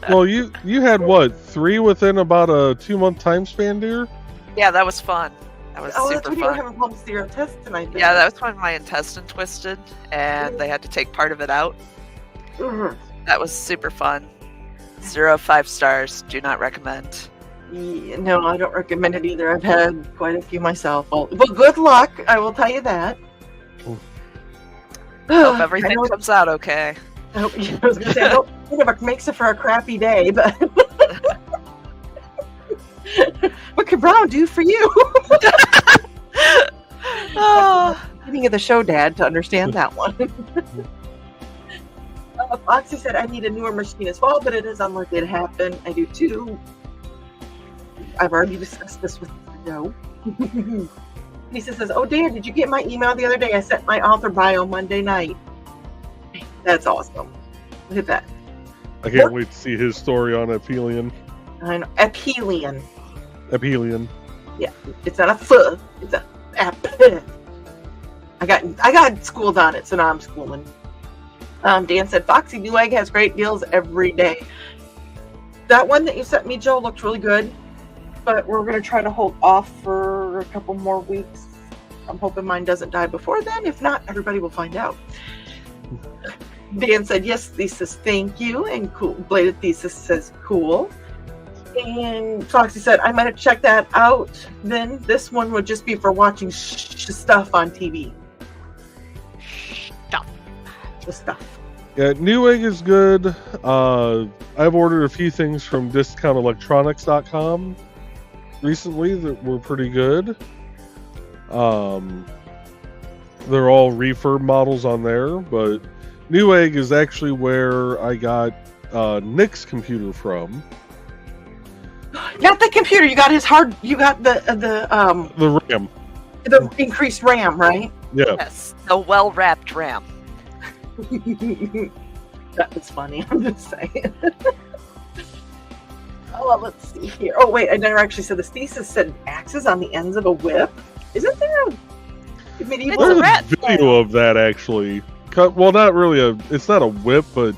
well, you had what, 3 within about a 2-month time span, dear? Yeah, that was fun. That was Oh, that's super when you were fun. having problems with your test tonight. Yeah, that was when my intestine twisted and they had to take part of it out. Mhm. That was super fun. 0 of 5 stars. Do not recommend. Yeah, no, I don't recommend it either. I've had quite a few myself. Well, good luck. I will tell you that. Ooh. Hope everything comes out okay. I was going to say, I hope it makes it for a crappy day, but what can Brown do for you? Beginning of the show, Dad, to understand that one. Foxy said, I need a newer machine as well, but it is unlikely to happen. I do too. I've already discussed this with Joe. Lisa says, oh, Dan, did you get my email the other day? I sent my author bio Monday night. That's awesome. Look at that. I can't wait to see his story on Aphelion. I know. Aphelion. Aphelion. Yeah, it's not a F. It's a F. I got schooled on it, so now I'm schooling. Dan said, Foxy Newegg has great deals every day. That one that you sent me, Joe, looked really good, but we're going to try to hold off for a couple more weeks. I'm hoping mine doesn't die before then. If not, everybody will find out. Dan said, yes, Thesis, thank you. And cool. Bladed Thesis says, cool. And Foxy said, I might have checked that out. Then this one would just be for watching stuff on TV. Stuff. Yeah, Newegg is good. I've ordered a few things from discountelectronics.com recently that were pretty good. They're all refurb models on there, but Newegg is actually where I got Nick's computer from. Not the computer. You got his hard. You got the RAM. the increased RAM, right? Yeah. Yes, a well-wrapped RAM. That was funny. I'm just saying. Oh, let's see here. Oh, wait. I never actually said this. Thesis said axes on the ends of a whip. Isn't there a medieval? There's rat a video of that actually. Well, not really it's not a whip, but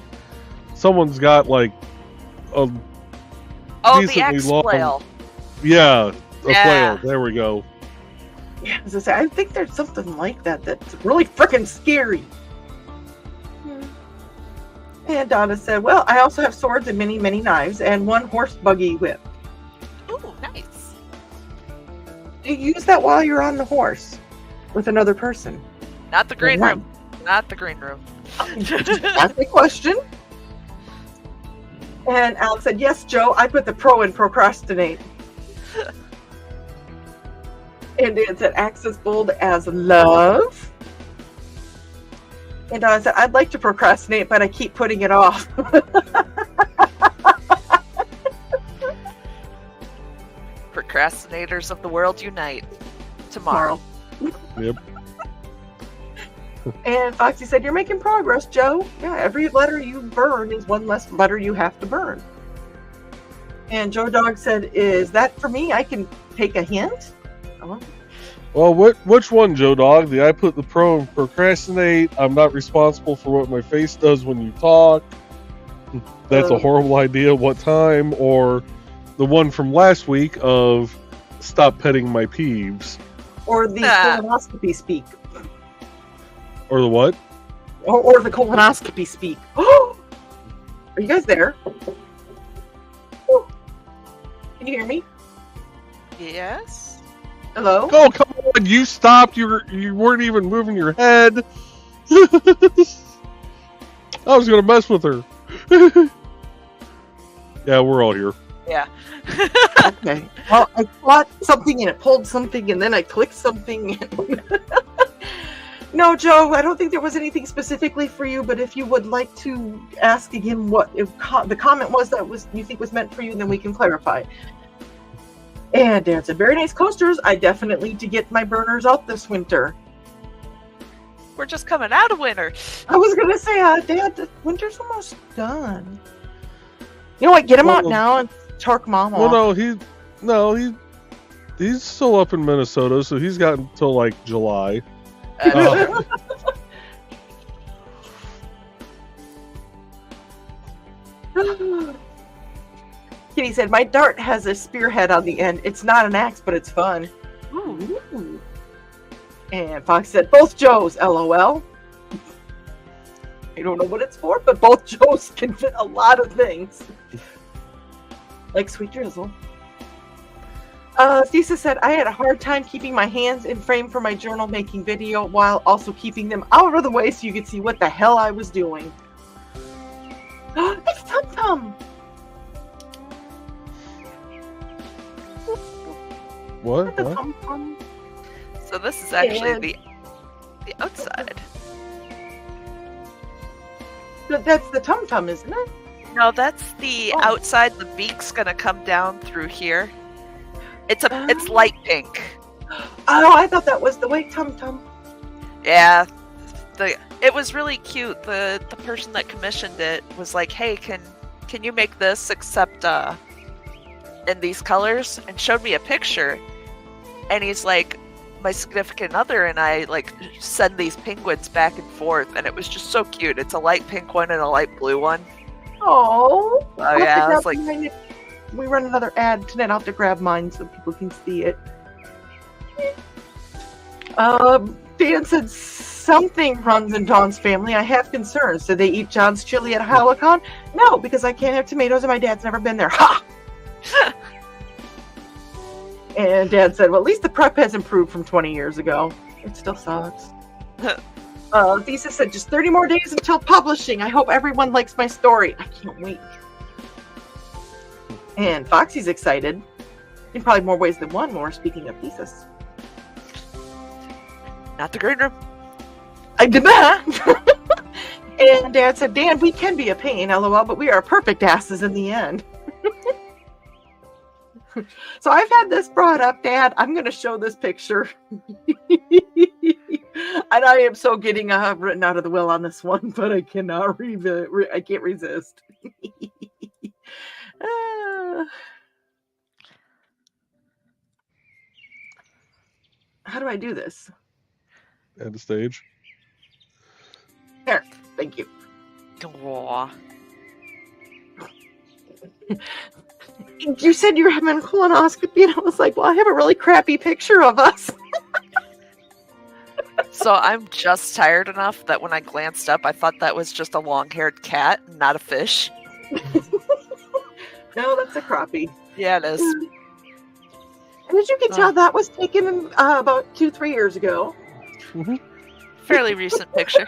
someone's got like a Oh, the decently axe long. flail. Yeah, a Yeah. flail. There we go. Yeah, as I say, I think there's something like that that's really freaking scary. And Donna said, well, I also have swords and many, many knives and one horse buggy whip. Ooh, nice. Do you use that while you're on the horse with another person? Not the green Well, room. Not the green room. That's the question. And Alex said, yes, Joe, I put the pro in procrastinate. And Dan said, axe is bold as love. And I said, I'd like to procrastinate, but I keep putting it off. Procrastinators of the world unite. Tomorrow. Yep. And Foxy said, you're making progress, Joe. Yeah, every letter you burn is one less letter you have to burn. And Joe Dog said, is that for me? I can take a hint? Oh. Well, which one, Joe Dog? The I put the pro in procrastinate. I'm not responsible for what my face does when you talk. That's a horrible idea. What time? Or the one from last week of stop petting my peeves. Or the colonoscopy speak. Or the what? Or the colonoscopy speak. Oh! Are you guys there? Oh. Can you hear me? Yes. Hello? Oh, come on. You stopped. You weren't even moving your head. I was going to mess with her. Yeah, we're all here. Yeah. Okay. Well, I caught something and it pulled something and then I clicked something. No, Joe, I don't think there was anything specifically for you, but if you would like to ask again what the comment was that you think was meant for you, then we can clarify. And Dan said, very nice coasters. I definitely need to get my burners out this winter. We're just coming out of winter. I was going to say, Dad, the winter's almost done. You know what? Get him out now and torque Mom off. Well, he's still up in Minnesota, so he's got until like July. Kitty said, my dart has a spearhead on the end. It's not an axe, but it's fun. Ooh. And Fox said, both Joes, LOL. I don't know what it's for, but both Joes can fit a lot of things. Like Sweet Drizzle. Thesis said, I had a hard time keeping my hands in frame for my journal making video while also keeping them out of the way so you could see what the hell I was doing. It's Tum Tum! What? Tum-tum. So this is actually the outside. That's the Tum Tum, isn't it? No, that's the outside. The beak's gonna come down through here. It's light pink. Oh, I thought that was the white Tum Tum. Yeah, it was really cute. The person that commissioned it was like, "Hey, can you make this except in these colors?" And showed me a picture. And he's like, my significant other and I like send these penguins back and forth, and it was just so cute. It's a light pink one and a light blue one. Oh yeah, I was like, we run another ad tonight. I'll have to grab mine so people can see it. Dan said something runs in Dawn's family. I have concerns. Did they eat John's chili at HoloCon? No, because I can't have tomatoes and my dad's never been there. Ha! And Dad said, well, at least the prep has improved from 20 years ago. It still sucks. Thesis said, just 30 more days until publishing. I hope everyone likes my story. I can't wait. And Foxy's excited. In probably more ways than one when we're speaking of Thesis. not the green room. I did that. And Dad said, Dan, we can be a pain, LOL, but we are perfect asses in the end. So I've had this brought up, Dad. I'm going to show this picture. And I am so getting written out of the will on this one, but I cannot I can't resist. How do I do this? At the stage. There. Thank you. Aww. You said you were having a colonoscopy, and I was like, well, I have a really crappy picture of us. So I'm just tired enough that when I glanced up, I thought that was just a long-haired cat, not a fish. No, that's a crappie. Yeah, it is. And as you can tell, that was taken about 2-3 years ago. Mm-hmm. Fairly recent picture.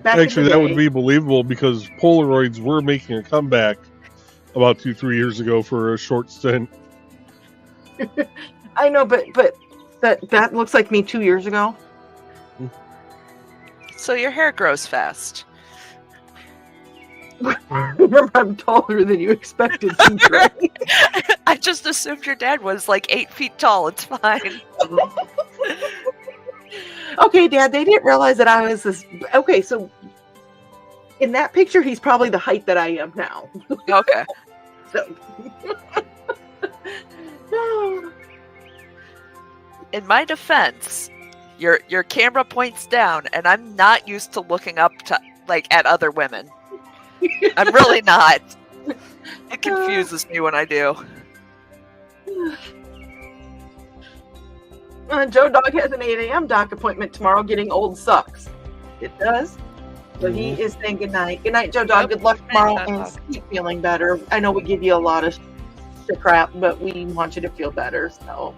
Actually, that would be believable because Polaroids were making a comeback about 2-3 years ago for a short stint. I know, but that looks like me 2 years ago. So your hair grows fast. Remember, I'm taller than you expected. Right? I just assumed your dad was like 8 feet tall. It's fine. Okay, Dad, they didn't realize that I was this. Okay, so In that picture, he's probably the height that I am now. Okay. So. In my defense, your camera points down, and I'm not used to looking up to at other women. I'm really not. It confuses me when I do. Joe Dog has an 8 a.m. doc appointment tomorrow getting old sucks. It does. So he is saying good night. Good night, Joe Dog. Good luck tomorrow and keep feeling better. I know we give you a lot of crap, but we want you to feel better. So.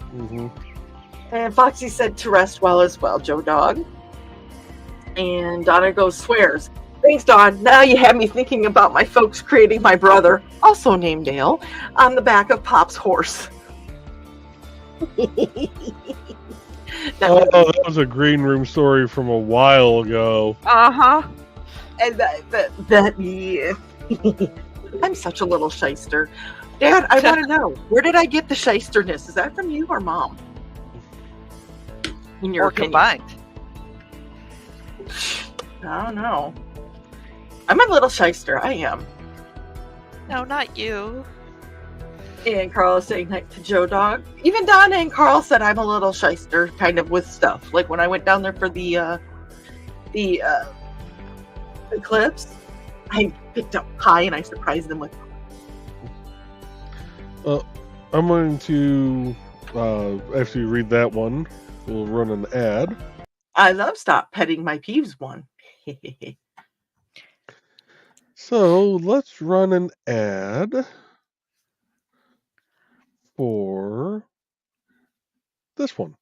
And Foxy said to rest well as well, Joe Dog. And Donna goes, swears. Thanks, Don. Now you have me thinking about my folks creating my brother, also named Dale, on the back of Pop's horse. That was a green room story from a while ago. And yeah. I'm such a little shyster. Dad, I want to know, where did I get the shysterness? Is that from you or Mom? In your opinion? Combined? I don't know. I'm a little shyster. I am. No, not you. And Carl is saying that to Joe Dog. Even Donna and Carl said I'm a little shyster, kind of with stuff. Like when I went down there for the eclipse, I picked up pie and I surprised them with. I'm going to after you read that one, we'll run an ad. I love Stop Petting My Peeves one. So let's run an ad for this one.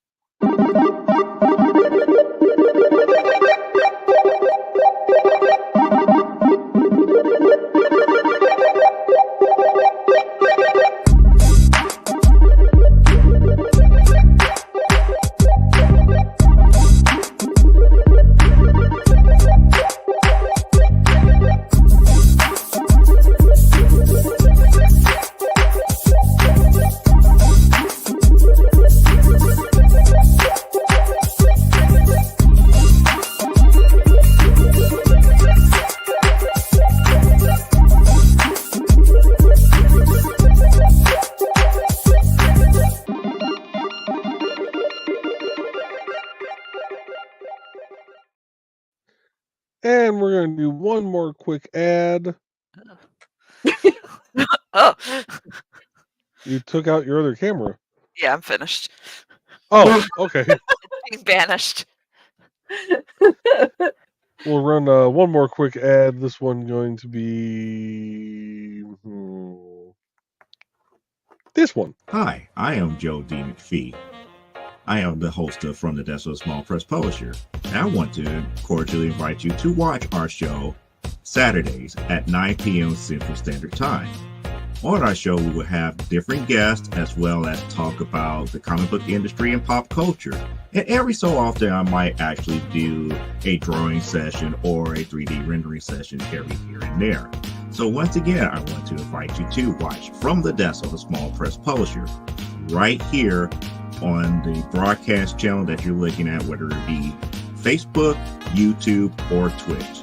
And we're going to do one more quick ad. Oh. You took out your other camera. Yeah, I'm finished. Oh, okay. It's being banished. We'll run one more quick ad. This one going to be this one. Hi, I am Joe D. McPhee. I am the host of From the Desk of a Small Press Publisher, and I want to cordially invite you to watch our show Saturdays at 9 p.m. Central Standard Time. On our show, we will have different guests as well as talk about the comic book industry and pop culture. And every so often, I might actually do a drawing session or a 3D rendering session every here and there. So once again, I want to invite you to watch From the Desk of a Small Press Publisher right here on the broadcast channel that you're looking at, whether it be Facebook, YouTube, or Twitch.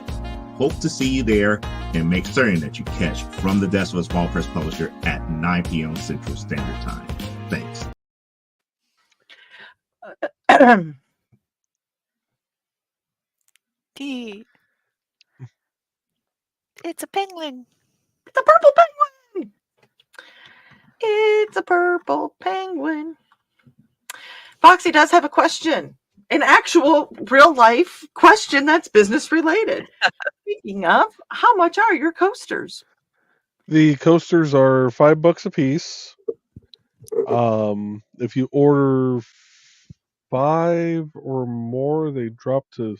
Hope to see you there, and make certain that you catch From the Desk of a Small Press Publisher at 9 p.m. Central Standard Time. Thanks. It's a penguin. It's a purple penguin. It's a purple penguin. Foxy does have a question. An actual real life question that's business related. Speaking of, how much are your coasters? The coasters are $5 a piece. If you order 5 or more, they drop to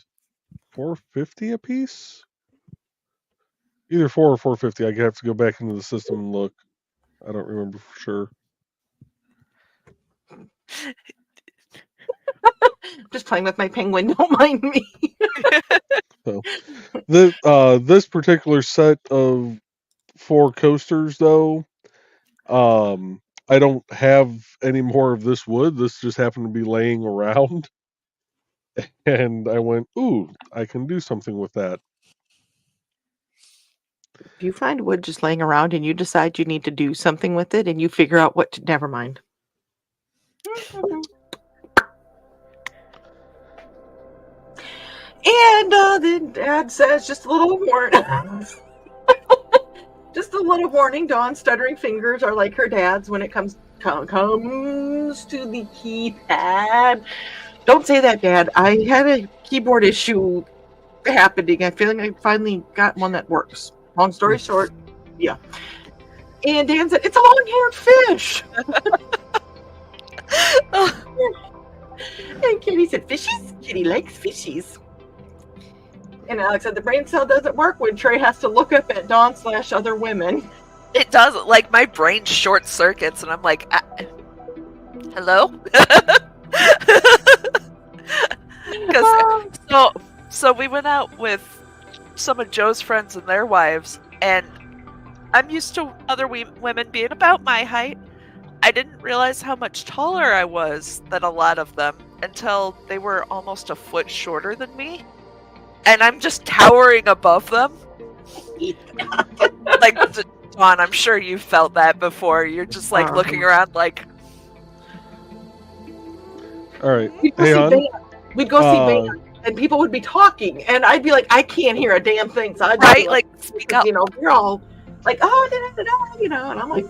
$4.50 a piece. Either 4 or $4.50. I have to go back into the system and look. I don't remember for sure. Just playing with my penguin. Don't mind me. So, this particular set of 4 coasters, though, I don't have any more of this wood. This just happened to be laying around, and I went, "Ooh, I can do something with that." If you find wood just laying around and you decide you need to do something with it and you figure out what to, never mind. And then Dad says, just a little warning. Just a little warning. Dawn's stuttering fingers are like her dad's when it comes to the keypad. Don't say that, Dad. I had a keyboard issue happening. I feel like I finally got one that works. Long story short, yeah. And Dan said, it's a long-haired fish. And Kitty said, fishies? Kitty likes fishies. And Alex said, the brain cell doesn't work when Trey has to look up at Dawn / other women. It does. Like, my brain short circuits, and I'm like, hello? Because so we went out with some of Joe's friends and their wives, and I'm used to other women being about my height. I didn't realize how much taller I was than a lot of them until they were almost a foot shorter than me. And I'm just towering above them. Like, Dawn, I'm sure you felt that before. You're just like looking around like... Alright, We'd go see band, and people would be talking, and I'd be like, I can't hear a damn thing. So I'd be right, like, speak up. You know, we're all like, oh, you know, and I'm like...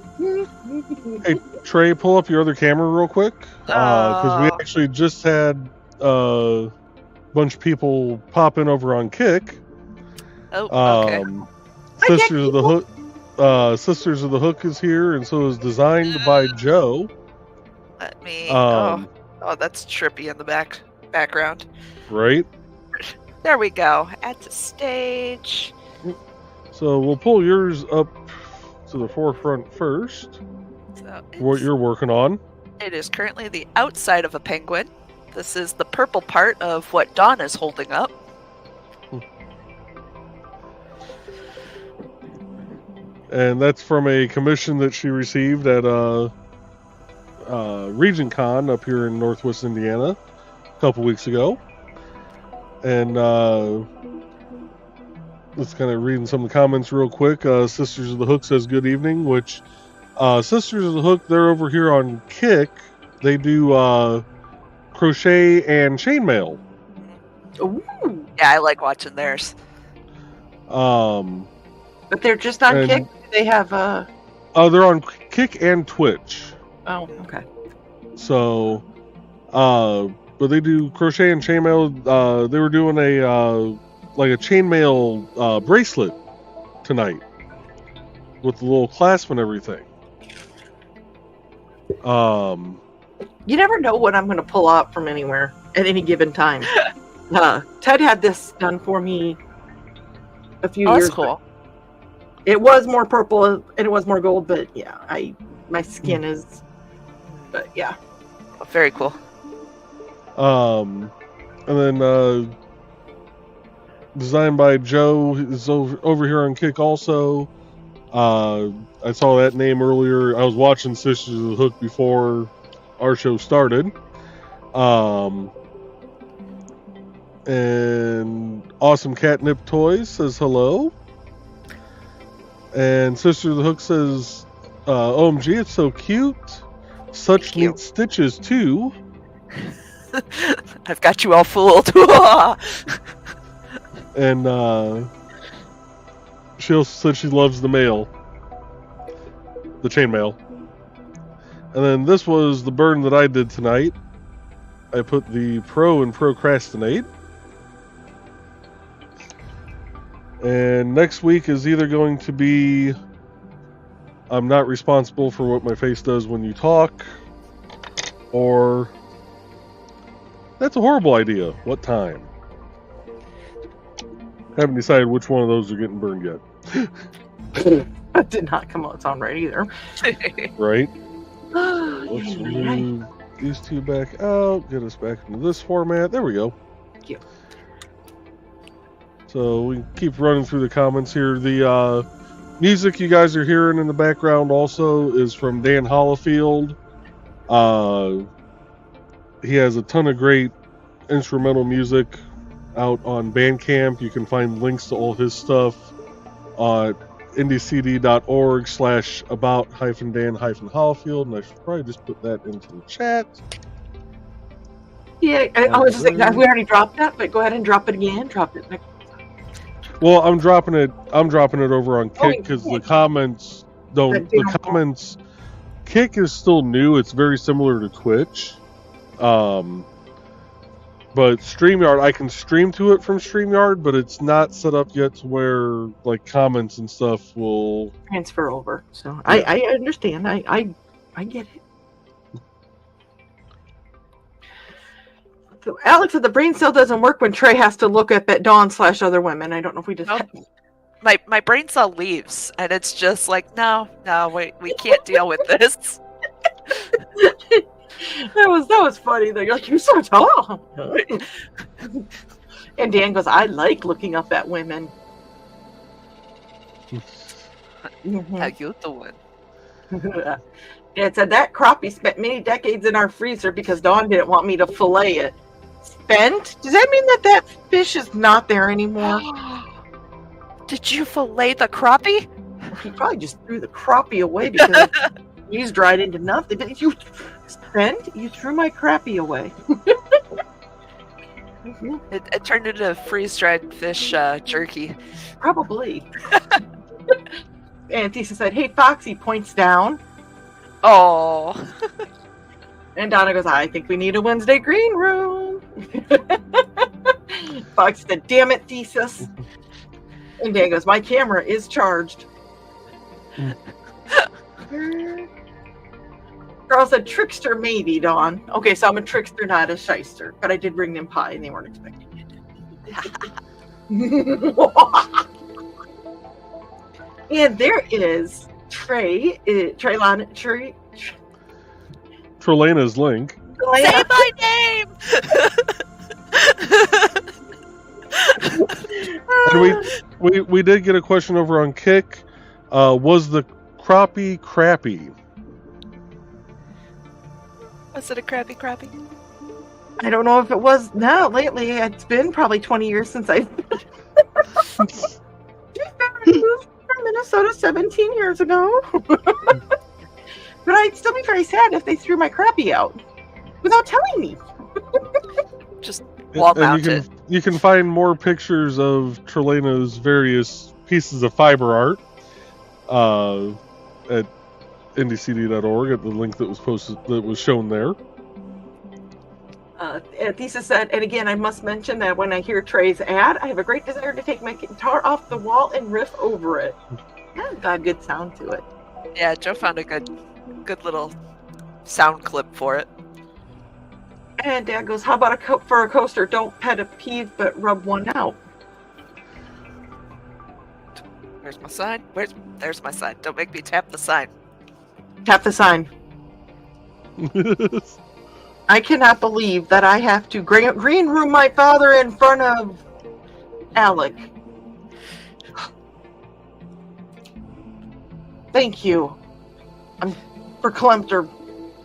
Hey, Trey, pull up your other camera real quick. Because we actually just had a bunch of people pop in over on Kick. Oh, okay. Sisters of the Hook is here, and so is designed by Joe. Let me... Oh, that's trippy in the background. Right? There we go. Add to stage. So we'll pull yours up to the forefront first. So What you're working on. it is currently the outside of a penguin. This is the purple part of what Dawn is holding up. And that's from a commission that she received at RegionCon up here in Northwest Indiana a couple weeks ago. And let's kind of reading some of the comments real quick. Sisters of the Hook says good evening, which Sisters of the Hook, they're over here on Kick. They do crochet and chainmail. Ooh. Yeah, I like watching theirs. But they're just on Kick? They have they're on Kick and Twitch. Oh, okay. So, but they do crochet and chainmail. They were doing a chainmail bracelet tonight with the little clasp and everything. You never know what I'm going to pull out from anywhere at any given time. Ted had this done for me a few years ago. It was more purple and it was more gold, but yeah, my skin is, but yeah. Oh, very cool. And then designed by Joe is over here on Kick also. I saw that name earlier. I was watching Sisters of the Hook before our show started. And Awesome Catnip Toys says hello. And Sister of the Hook says, OMG, it's so cute. Such neat stitches, too. I've got you all fooled. And she also said she loves the mail. The chainmail. And then this was the burn that I did tonight. I put the pro and procrastinate. And next week is either going to be I'm not responsible for what my face does when you talk, or that's a horrible idea. What time? Haven't decided which one of those are getting burned yet. That did not come out sound right either. Right? Let's move these two back out, get us back into this format. There we go. Thank you. So we keep running through the comments here. The music you guys are hearing in the background also is from Dan Hollifield. He has a ton of great instrumental music out on Bandcamp. You can find links to all his stuff at indcd.org/about-dan-hallfield, and I should probably just put that into the chat. Yeah, I was just saying, we already dropped that, but go ahead and drop it again. Drop it. Well, I'm dropping it over on Kick because the comments don't. They The don't- comments. Kick is still new. It's very similar to Twitch. But StreamYard, I can stream to it from StreamYard, but it's not set up yet to where like comments and stuff will transfer over. So Yeah. I understand. I get it. So Alex said the brain cell doesn't work when Trey has to look up at Dawn/other women. I don't know if we just. Nope. My brain cell leaves, and it's just like, no, we can't deal with this. That was funny. They're like, you're so tall. And Dan goes, I like looking up at women. How you doing? Dan said that crappie spent many decades in our freezer because Dawn didn't want me to fillet it. Spent? Does that mean that fish is not there anymore? Did you fillet the crappie? He probably just threw the crappie away because he's dried into nothing. But you threw my crappie away. It turned into freeze-dried fish jerky. Probably. And Tisa said, hey, Foxy, points down. Oh. And Donna goes, I think we need a Wednesday green room. Foxy said, damn it, Thesis. And Dan goes, my camera is charged. Carl said, trickster maybe, Dawn. Okay, so I'm a trickster, not a shyster. But I did bring them pie, and they weren't expecting it. And there is Trey. Trelana's link. Say my name! And we did get a question over on Kick. Was the crappie crappy? Was it a crappie? I don't know if it was. No, lately it's been probably 20 years since I've moved from Minnesota 17 years ago. But I'd still be very sad if they threw my crappie out without telling me. Just wall mounted. You can find more pictures of Trelana's various pieces of fiber art at ndcd.org at the link that was posted, that was shown there. Thesa said, and again, I must mention that when I hear Trey's ad, I have a great desire to take my guitar off the wall and riff over it. That's got a good sound to it. Yeah, Joe found a good little sound clip for it. And Dad goes, how about for a coaster? Don't pet a peeve, but rub one out. Where's my sign? There's my sign. Don't make me tap the sign. Tap the sign. I cannot believe that I have to green room my father in front of Alec. Thank you. I'm verklempt or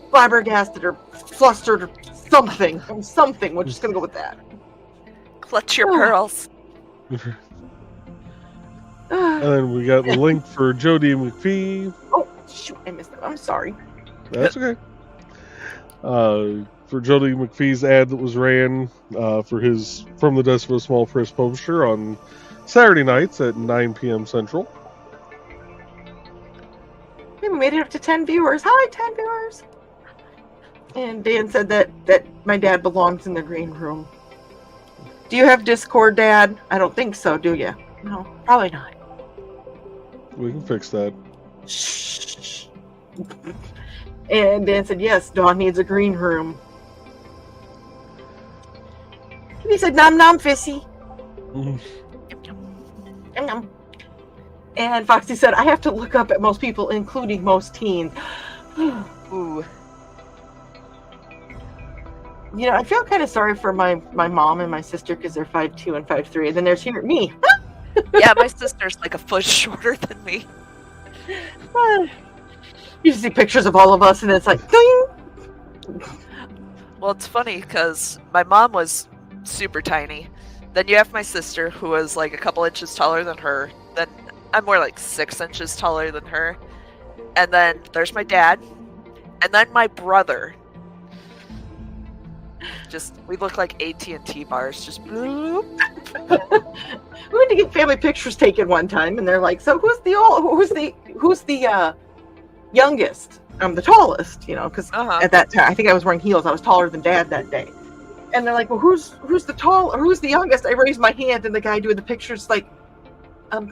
flabbergasted or flustered or something. I'm something. We're just going to go with that. Clutch your pearls. And then we got the link for Jody McPhee. Oh, shoot. I missed it. I'm sorry. That's okay. For Jody McPhee's ad that was ran for his From the Desk of a Small Press Publisher on Saturday nights at 9 p.m. Central. We made it up to 10 viewers. Hi, 10 viewers. And Dan said that my dad belongs in the green room. Do you have Discord, Dad? I don't think so, do you? No, probably not. We can fix that. Shh. And Dan said, yes, Dawn needs a green room. And he said, nom nom, Fissy. Nom nom. And Foxy said, I have to look up at most people, including most teens. Ooh. You know, I feel kind of sorry for my mom and my sister because they're 5'2" and 5'3", and then there's me. Yeah, my sister's like a foot shorter than me. You see pictures of all of us, and it's like, ding! Well, it's funny because my mom was super tiny. Then you have my sister, who was like a couple inches taller than her. Then I'm more like 6 inches taller than her. And then there's my dad. And then my brother. We look like AT&T bars. Just bloop. We went to get family pictures taken one time, and they're like, "So who's the youngest? I'm the tallest, because at that time I think I was wearing heels. I was taller than Dad that day." And they're like, "Well, who's the youngest?" I raised my hand, and the guy doing the pictures like,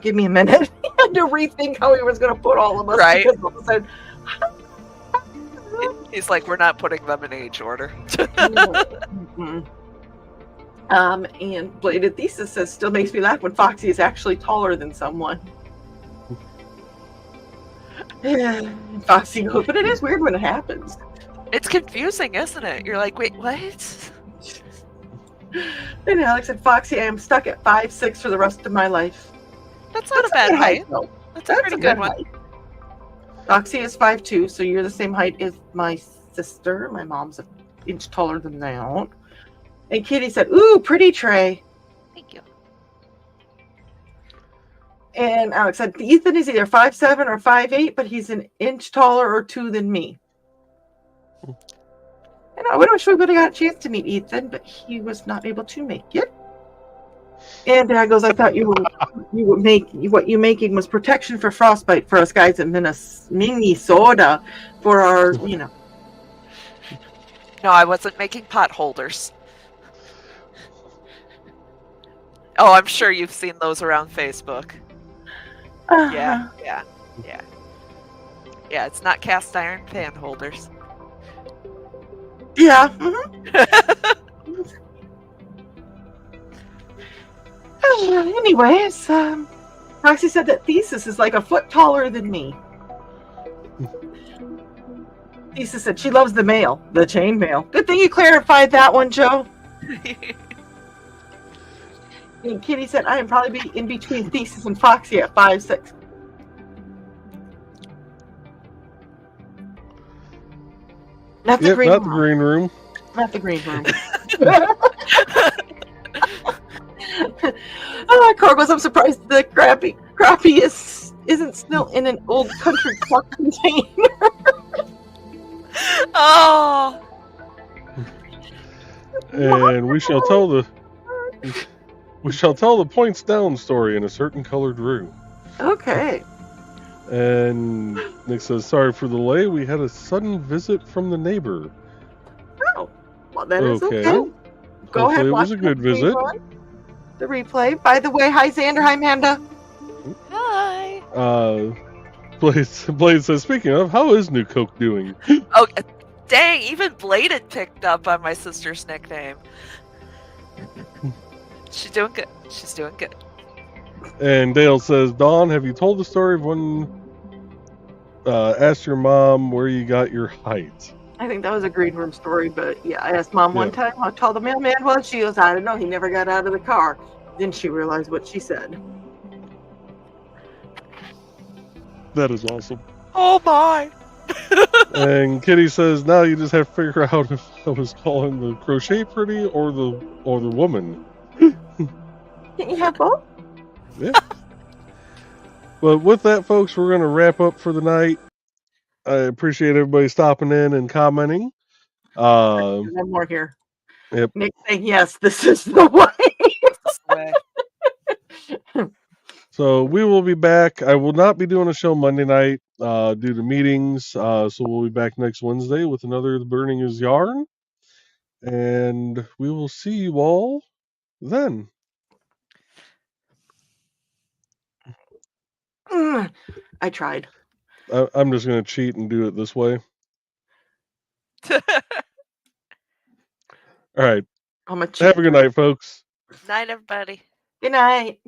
"Give me a minute." He had to rethink how he was going to put all of us. Right. Because all of a sudden, he's like, "We're not putting them in age order." mm-hmm. And Bladed Thesis says, "Still makes me laugh when Foxy is actually taller than someone." And Foxy goes, "But it is weird when it happens." It's confusing, isn't it? You're like, wait, what? And Alex said, "Foxy, I am stuck at 5'6" for the rest of my life." That's not a bad height. Though. That's a pretty good one. Height. Foxy is 5'2", so you're the same height as my sister. My mom's an inch taller than that. And Kitty said, "Ooh, pretty Trey." Thank you. And Alex said, "Ethan is either 5'7" or 5'8", but he's an inch taller or 2 than me." And I wish we would have got a chance to meet Ethan, but he was not able to make it. And Dad goes, "I thought what you making was protection for frostbite for us guys in Minnesota for our, No, I wasn't making pot holders. Oh, I'm sure you've seen those around Facebook. Yeah. Yeah, it's not cast iron fan holders. Yeah. Mm-hmm. Anyways, Roxy said that Thesis is like a foot taller than me. Thesis said she loves the chain mail. Good thing you clarified that one, Joe. And Kitty said, "I am probably in between Thesis and Foxy at 5'6". Not the green room. Not the green room. Cargos, I'm surprised the crappie isn't still in an old country club container. Oh. And we shall tell the points down story in a certain colored room. Okay. And Nick says, "Sorry for the delay. We had a sudden visit from the neighbor." Oh, well, that is okay. Go Hopefully ahead. It was a good visit. The replay. By the way, hi Xander, hi Amanda. Hi. Blade says, "Speaking of, how is New Coke doing?" Oh, dang! Even Bladed picked up on my sister's nickname. She's doing good. She's doing good. And Dale says, "Dawn, have you told the story of when asked your mom where you got your height?" I think that was a green room story, but yeah, I asked Mom one time how tall the mailman was. She goes, "I don't know. He never got out of the car." Then she realized what she said. That is awesome. Oh my! And Kitty says, "Now you just have to figure out if I was calling the crochet pretty or the woman." Can you have both? Yeah. But with that, folks, we're going to wrap up for the night. I appreciate everybody stopping in and commenting. One more here. Yep. Nick saying, "Yes, this is the way." So we will be back. I will not be doing a show Monday night due to meetings. So we'll be back next Wednesday with another The Burning is Yarn. And we will see you all then. I tried. I'm just going to cheat and do it this way. All right. I'm a cheat. Have a good night, folks. Night, everybody. Good night.